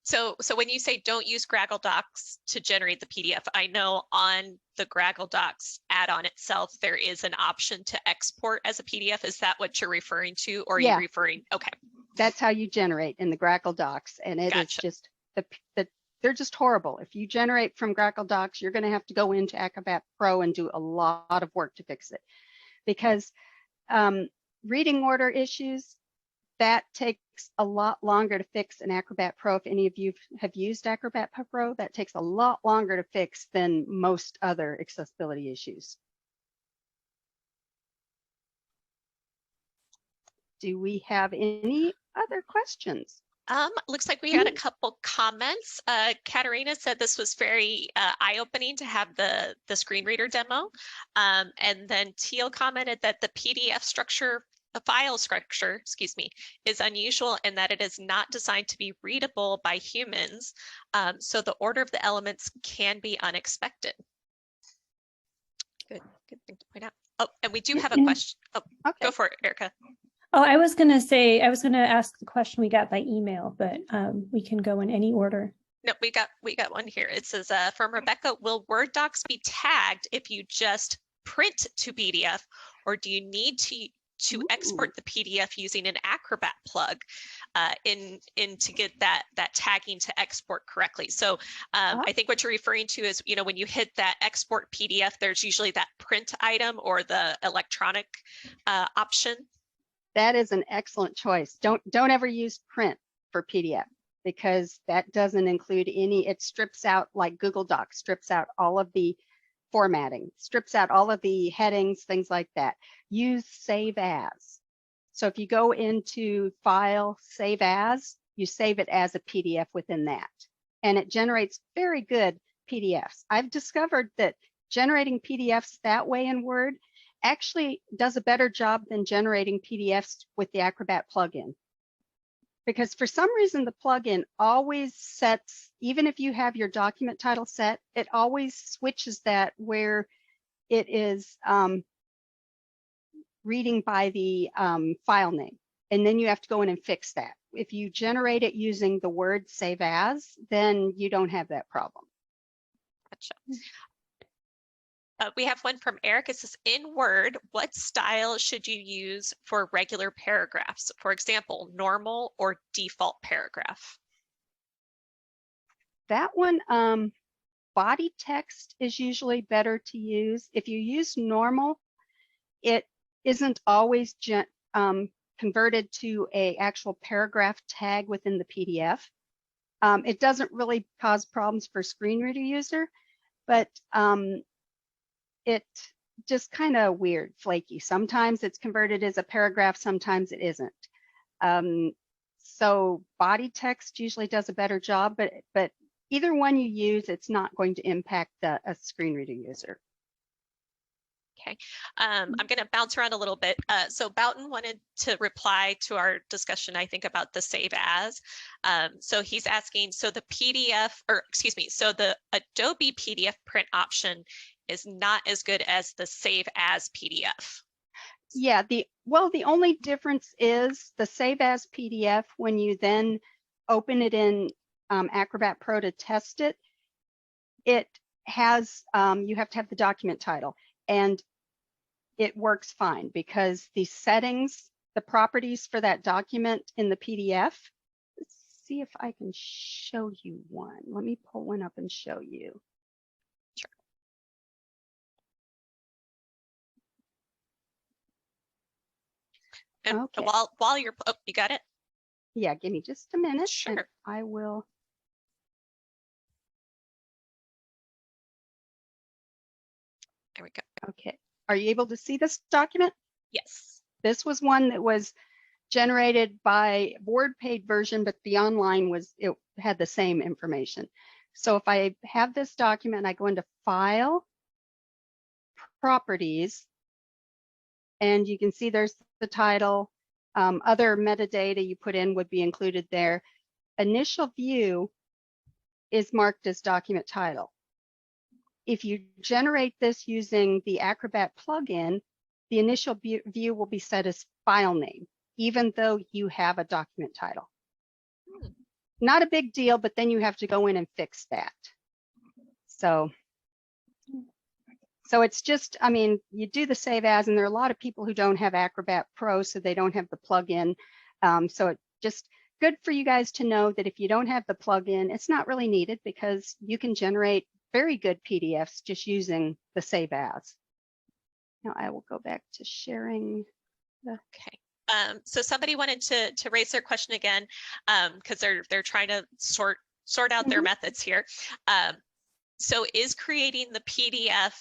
So when you say don't use Grackle docs to generate the PDF, I know on the Grackle docs add-on itself, there is an option to export as a PDF. Is that what you're referring to? Or are you referring? Okay.
That's how you generate in the Grackle docs. And it is just, they're just horrible. If you generate from Grackle docs, you're going to have to go into Acrobat Pro and do a lot of work to fix it. Because reading order issues, that takes a lot longer to fix in Acrobat Pro. If any of you have used Acrobat Pro, that takes a lot longer to fix than most other accessibility issues. Do we have any other questions?
Looks like we had a couple comments. Katerina said this was very eye-opening to have the screen reader demo. And then Teal commented that the PDF structure, the file structure, excuse me, is unusual in that it is not designed to be readable by humans. So the order of the elements can be unexpected. Good thing to point out. Oh, and we do have a question. Oh, okay. Go for it, Erica.
Oh, I was going to ask the question we got by email, but we can go in any order.
No, we got one here. It says from Rebecca, will Word docs be tagged if you just print to PDF, or do you need to export the PDF using an Acrobat plug in to get that tagging to export correctly? So I think what you're referring to is, you know, when you hit that export PDF, there's usually that print item or the electronic option.
That is an excellent choice. Don't ever use print for PDF because that doesn't include any, it strips out, like Google Docs, strips out all of the formatting, strips out all of the headings, things like that. Use Save As. So if you go into File, Save As, you save it as a PDF within that. and it generates very good PDFs. I've discovered that generating PDFs that way in Word actually does a better job than generating PDFs with the Acrobat plugin. Because for some reason, the plugin always sets, even if you have your document title set, it always switches that where it is reading by the file name. And then you have to go in and fix that. If you generate it using the word save as, then you don't have that problem.
Gotcha. We have one from Eric. It says, in Word, what style should you use for regular paragraphs? For example, normal or default paragraph?
That one, body text is usually better to use. If you use normal, it isn't always converted to a actual paragraph tag within the PDF. It doesn't really cause problems for screen reader user, but it just kind of weird, flaky. Sometimes it's converted as a paragraph, sometimes it isn't. So body text usually does a better job, but either one you use, it's not going to impact a screen reader user.
Okay, I'm going to bounce around a little bit. So Boughton wanted to reply to our discussion, I think, about the save as. So he's asking, so the PDF, or excuse me, so the Adobe PDF print option is not as good as the save as PDF.
Yeah, the only difference is the save as PDF, when you then open it in Acrobat Pro to test it, it has, you have to have the document title, and it works fine because the settings, the properties for that document in the PDF, let's see if I can show you one. Let me pull one up and show you.
Sure. And
okay.
While you're, oh, you got it?
Yeah, give me just a minute.
Sure.
And I will.
There we go.
Okay. Are you able to see this document?
Yes.
This was one that was generated by Word paid version, but the online was, it had the same information. So if I have this document, I go into File, Properties, and you can see there's the title. Other metadata you put in would be included there. Initial view is marked as document title. If you generate this using the Acrobat plugin, the initial view will be set as file name, even though you have a document title. Not a big deal, but then you have to go in and fix that. So it's just, I mean, you do the save as, and there are a lot of people who don't have Acrobat Pro, so they don't have the plugin. So it's just good for you guys to know that if you don't have the plugin, it's not really needed because you can generate very good PDFs just using the save as. Now I will go back to sharing the.
Okay. So somebody wanted to raise their question again because they're trying to sort out their methods here. So is creating the PDF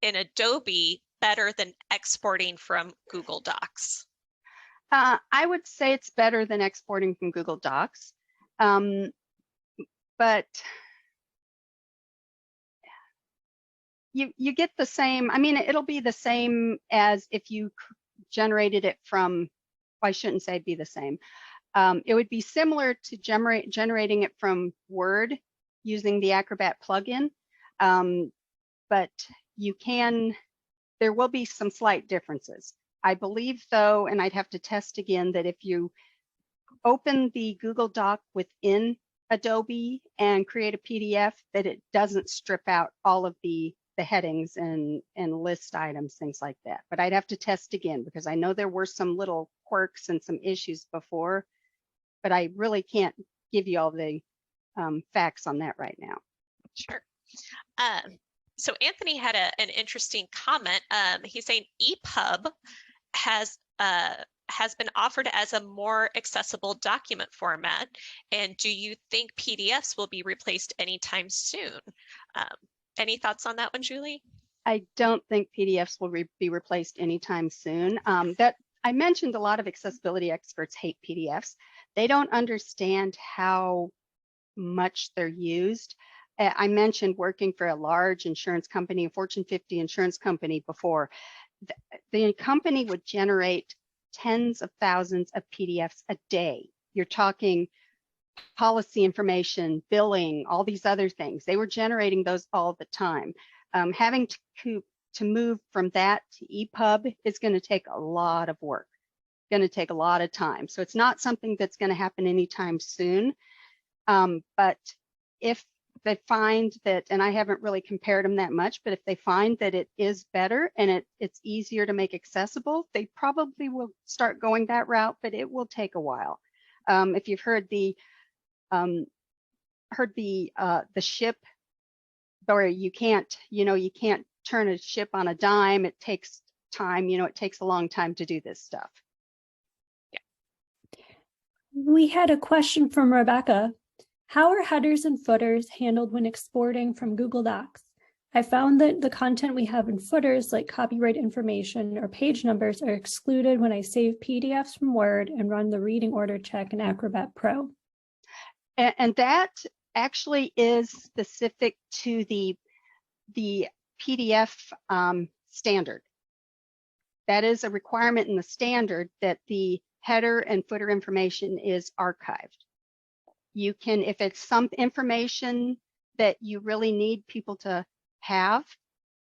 in Adobe better than exporting from Google Docs?
I would say it's better than exporting from Google Docs, but you get the same. I mean, it'll be the same as if you generated it from. Well, I shouldn't say be the same. It would be similar to generating it from Word using the Acrobat plugin, but you can. There will be some slight differences. I believe, though, and I'd have to test again, that if you open the Google Doc within Adobe and create a PDF, that it doesn't strip out all of the headings and list items, things like that. But I'd have to test again because I know there were some little quirks and some issues before, but I really can't give you all the facts on that right now.
Sure. So Anthony had an interesting comment. He's saying EPUB has been offered as a more accessible document format. And do you think PDFs will be replaced anytime soon? Any thoughts on that one, Julie?
I don't think PDFs will be replaced anytime soon. That I mentioned, a lot of accessibility experts hate PDFs. They don't understand how much they're used. I mentioned working for a large insurance company, a Fortune 50 insurance company before. The company would generate tens of thousands of PDFs a day. You're talking policy information, billing, all these other things. They were generating those all the time. Having to move from that to EPUB is going to take a lot of work, going to take a lot of time. So it's not something that's going to happen anytime soon. But if they find that, and I haven't really compared them that much, but if they find that it is better and it's easier to make accessible, they probably will start going that route, but it will take a while. If you've heard the ship, or you can't turn a ship on a dime, it takes time, it takes a long time to do this stuff.
We had a question from Rebecca. How are headers and footers handled when exporting from Google Docs? I found that the content we have in footers, like copyright information or page numbers, are excluded when I save PDFs from Word and run the reading order check in Acrobat Pro.
And that actually is specific to the PDF standard. That is a requirement in the standard that the header and footer information is archived. You can, if it's some information that you really need people to have,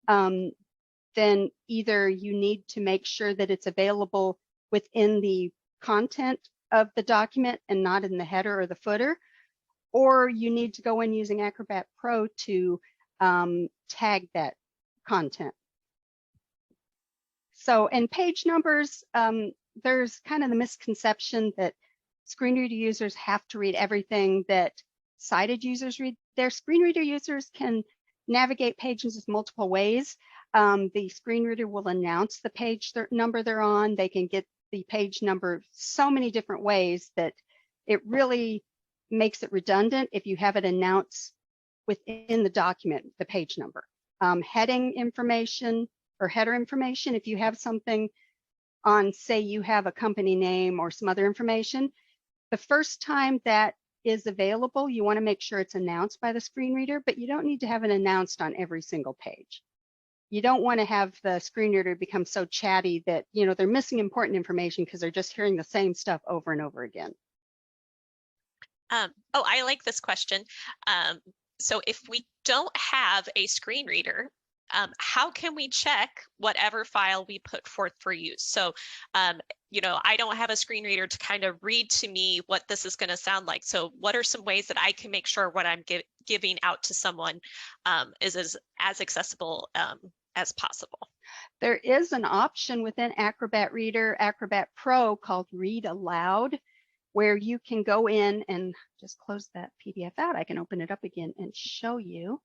then either you need to make sure that it's available within the content of the document and not in the header or the footer, or you need to go in using Acrobat Pro to tag that content. So, and page numbers, there's kind of the misconception that screen reader users have to read everything that sighted users read. Their screen reader users can navigate pages multiple ways. The screen reader will announce the page number they're on. They can get the page number so many different ways that it really makes it redundant if you have it announced within the document, the page number. Heading information or header information, if you have something on, say you have a company name or some other information, the first time that is available, you want to make sure it's announced by the screen reader, but you don't need to have it announced on every single page. You don't want to have the screen reader become so chatty that, they're missing important information because they're just hearing the same stuff over and over again.
Oh, I like this question. So if we don't have a screen reader, how can we check whatever file we put forth for use? So, I don't have a screen reader to kind of read to me what this is going to sound like. So what are some ways that I can make sure what I'm giving out to someone is as accessible as possible?
There is an option within Acrobat Reader, Acrobat Pro called Read Aloud, where you can go in and just close that PDF out. I can open it up again and show you.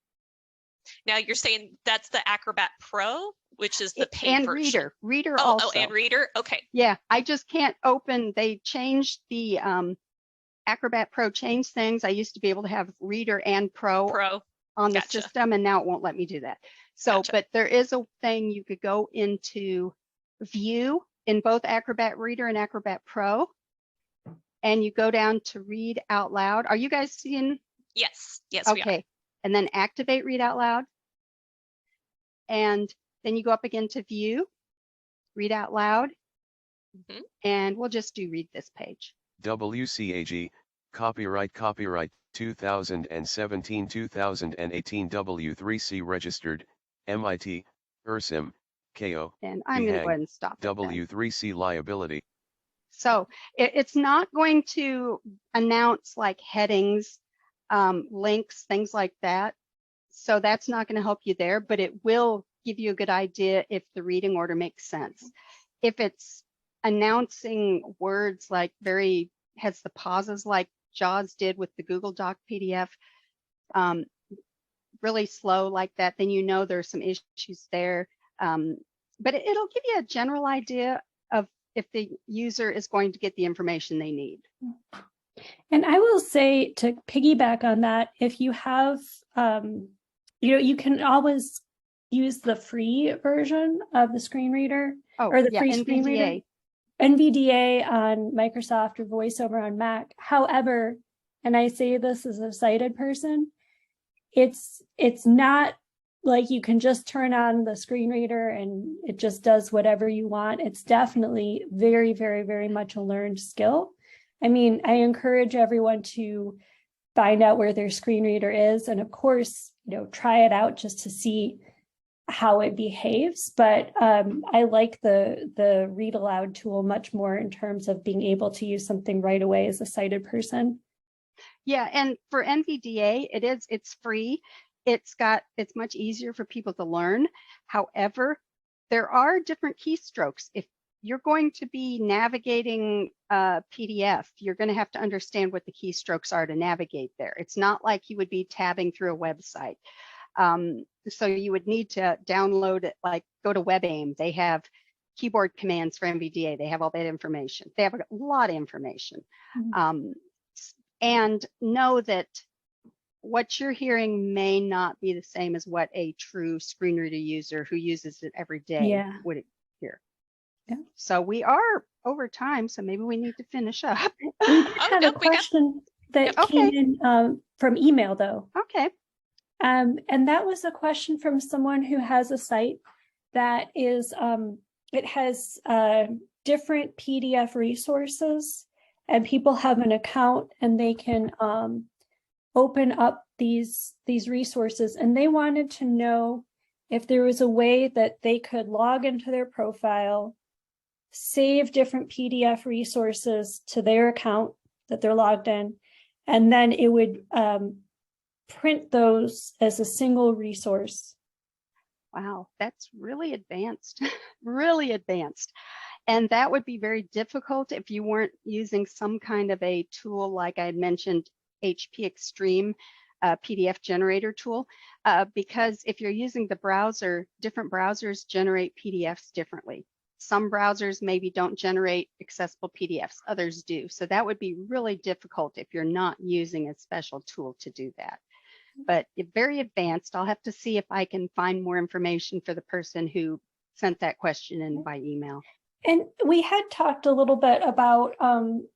Now you're saying that's the Acrobat Pro, which is the paid
and
version.
Reader also.
Oh, and Reader. Okay.
Yeah, I just can't open. They changed the Acrobat Pro changed things. I used to be able to have Reader and Pro on the system, and now it won't let me do that. So, but there is a thing you could go into View in both Acrobat Reader and Acrobat Pro, and you go down to Read Out Loud. Are you guys seeing?
Yes. Yes.
Okay.
We are.
And then activate Read Out Loud. And then you go up again to View, Read Out Loud. And we'll just do read this page.
WCAG, copyright 2017-2018 W3C registered, MIT, URSIM, KO.
And I'm going to go ahead and stop.
W3C liability.
So it's not going to announce like headings, links, things like that. So that's not going to help you there, but it will give you a good idea if the reading order makes sense. If it's announcing words like has the pauses like JAWS did with the Google Doc PDF, really slow like that, then there's some issues there. But it'll give you a general idea of if the user is going to get the information they need.
And I will say, to piggyback on that, if you have, you can always use the free version of the screen reader or the free screen reader. NVDA on Microsoft or VoiceOver on Mac. However, and I say this as a sighted person, it's not like you can just turn on the screen reader and it just does whatever you want. It's definitely very, very, very much a learned skill. I mean, I encourage everyone to find out where their screen reader is, and of course, try it out just to see how it behaves. But I like the read aloud tool much more in terms of being able to use something right away as a sighted person.
Yeah, and for NVDA, it's free. It's much easier for people to learn. However, there are different keystrokes. If you're going to be navigating a PDF, you're going to have to understand what the keystrokes are to navigate there. It's not like you would be tabbing through a website. So you would need to download it, like go to WebAIM. They have keyboard commands for NVDA. They have all that information. They have a lot of information. Mm-hmm. And know that what you're hearing may not be the same as what a true screen reader user who uses it every day would hear. Yeah. So we are over time, so maybe we need to finish up.
We did have a question that came in from email, though.
Okay.
And that was a question from someone who has a site that is, it has different PDF resources, and people have an account and they can open up these resources, and they wanted to know if there was a way that they could log into their profile, save different PDF resources to their account that they're logged in, and then it would print those as a single resource.
Wow, that's really advanced, really advanced. And that would be very difficult if you weren't using some kind of a tool like I had mentioned, HP Extreme PDF generator tool, because if you're using the browser, different browsers generate PDFs differently. Some browsers maybe don't generate accessible PDFs, others do. So that would be really difficult if you're not using a special tool to do that. But very advanced. I'll have to see if I can find more information for the person who sent that question in by email.
And we had talked a little bit about, and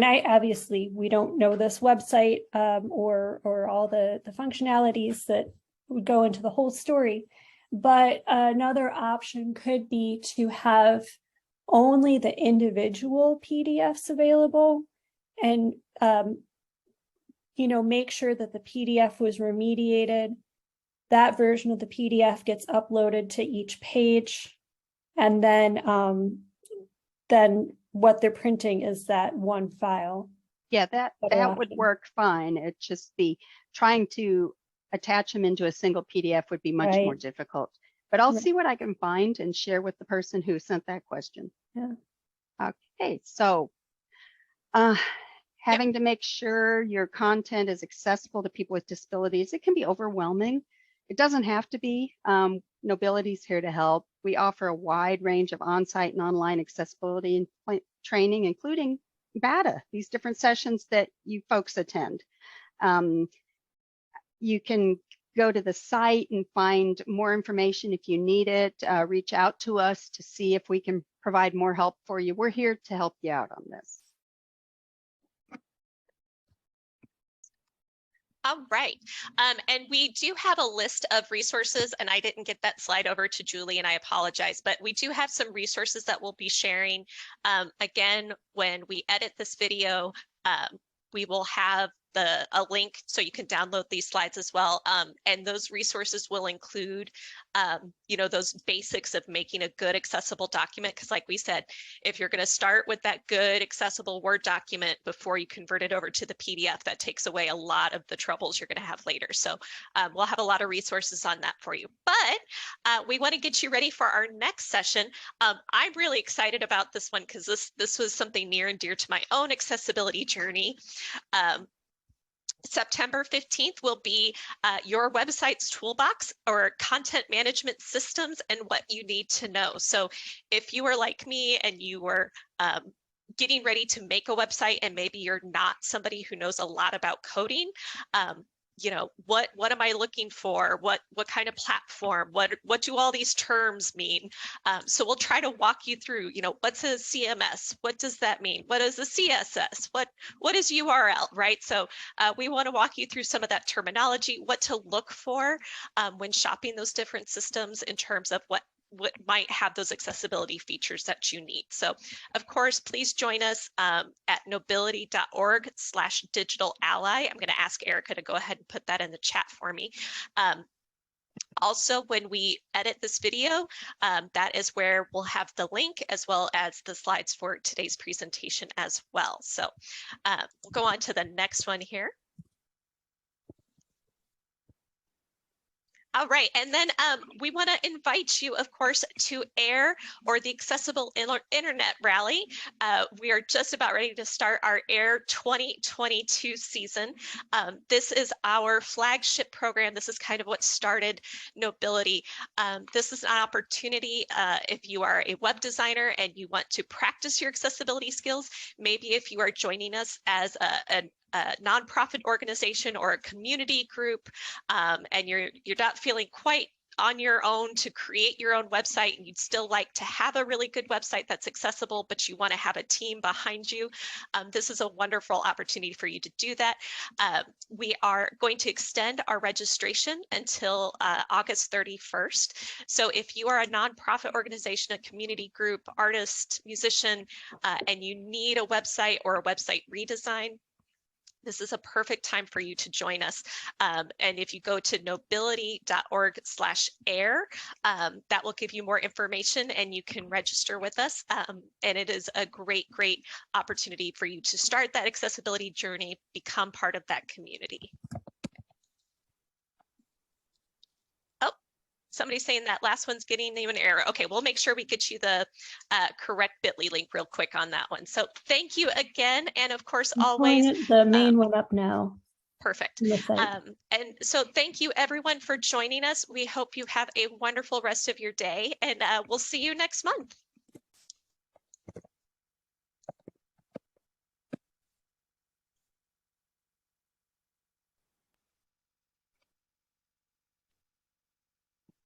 I obviously, we don't know this website or all the functionalities that would go into the whole story. But another option could be to have only the individual PDFs available, and make sure that the PDF was remediated. That version of the PDF gets uploaded to each page, and then what they're printing is that one file.
Yeah, that would work fine. It'd just be trying to attach them into a single PDF would be much more difficult. But I'll see what I can find and share with the person who sent that question.
Yeah.
Okay, so having to make sure your content is accessible to people with disabilities, it can be overwhelming. It doesn't have to be. Knowbility's here to help. We offer a wide range of on-site and online accessibility and training, including BATA, these different sessions that you folks attend. You can go to the site and find more information if you need it. Reach out to us to see if we can provide more help for you. We're here to help you out on this.
All right. And we do have a list of resources, and I didn't get that slide over to Julie, and I apologize, but we do have some resources that we'll be sharing. Again, when we edit this video, we will have a link so you can download these slides as well. And those resources will include, those basics of making a good accessible document. Because like we said, if you're going to start with that good accessible Word document before you convert it over to the PDF, that takes away a lot of the troubles you're going to have later. So we'll have a lot of resources on that for you. But we want to get you ready for our next session. I'm really excited about this one because this was something near and dear to my own accessibility journey. September 15th will be your website's toolbox or content management systems and what you need to know. So if you are like me and you were getting ready to make a website and maybe you're not somebody who knows a lot about coding, you know, what am I looking for? What kind of platform? What do all these terms mean? So we'll try to walk you through, you know, what's a CMS? What does that mean? What is a CSS? What is URL, right? So we want to walk you through some of that terminology, what to look for when shopping those different systems in terms of what might have those accessibility features that you need. So of course, please join us at knowbility.org/digital ally. I'm going to ask Erica to go ahead and put that in the chat for me. Also, when we edit this video, that is where we'll have the link as well as the slides for today's presentation as well. So we'll go on to the next one here. All right, and then we want to invite you, of course, to AIR, or the Accessible Internet Rally. We are just about ready to start our AIR 2022 season. This is our flagship program. This is kind of what started Knowbility. This is an opportunity if you are a web designer and you want to practice your accessibility skills, maybe if you are joining us as a nonprofit organization or a community group, and you're not feeling quite on your own to create your own website, and you'd still like to have a really good website that's accessible, but you want to have a team behind you, this is a wonderful opportunity for you to do that. We are going to extend our registration until August 31st. So if you are a nonprofit organization, a community group, artist, musician, and you need a website or a website redesign, this is a perfect time for you to join us. And if you go to knowbility.org/air, that will give you more information and you can register with us. And it is a great opportunity for you to start that accessibility journey, become part of that community. Somebody's saying that last one's getting you an error. Okay, we'll make sure we get you the correct bit.ly link real quick on that one. So thank you again. And of course, always
the main one up now.
Perfect. And so thank you everyone for joining us. We hope you have a wonderful rest of your day, and we'll see you next month.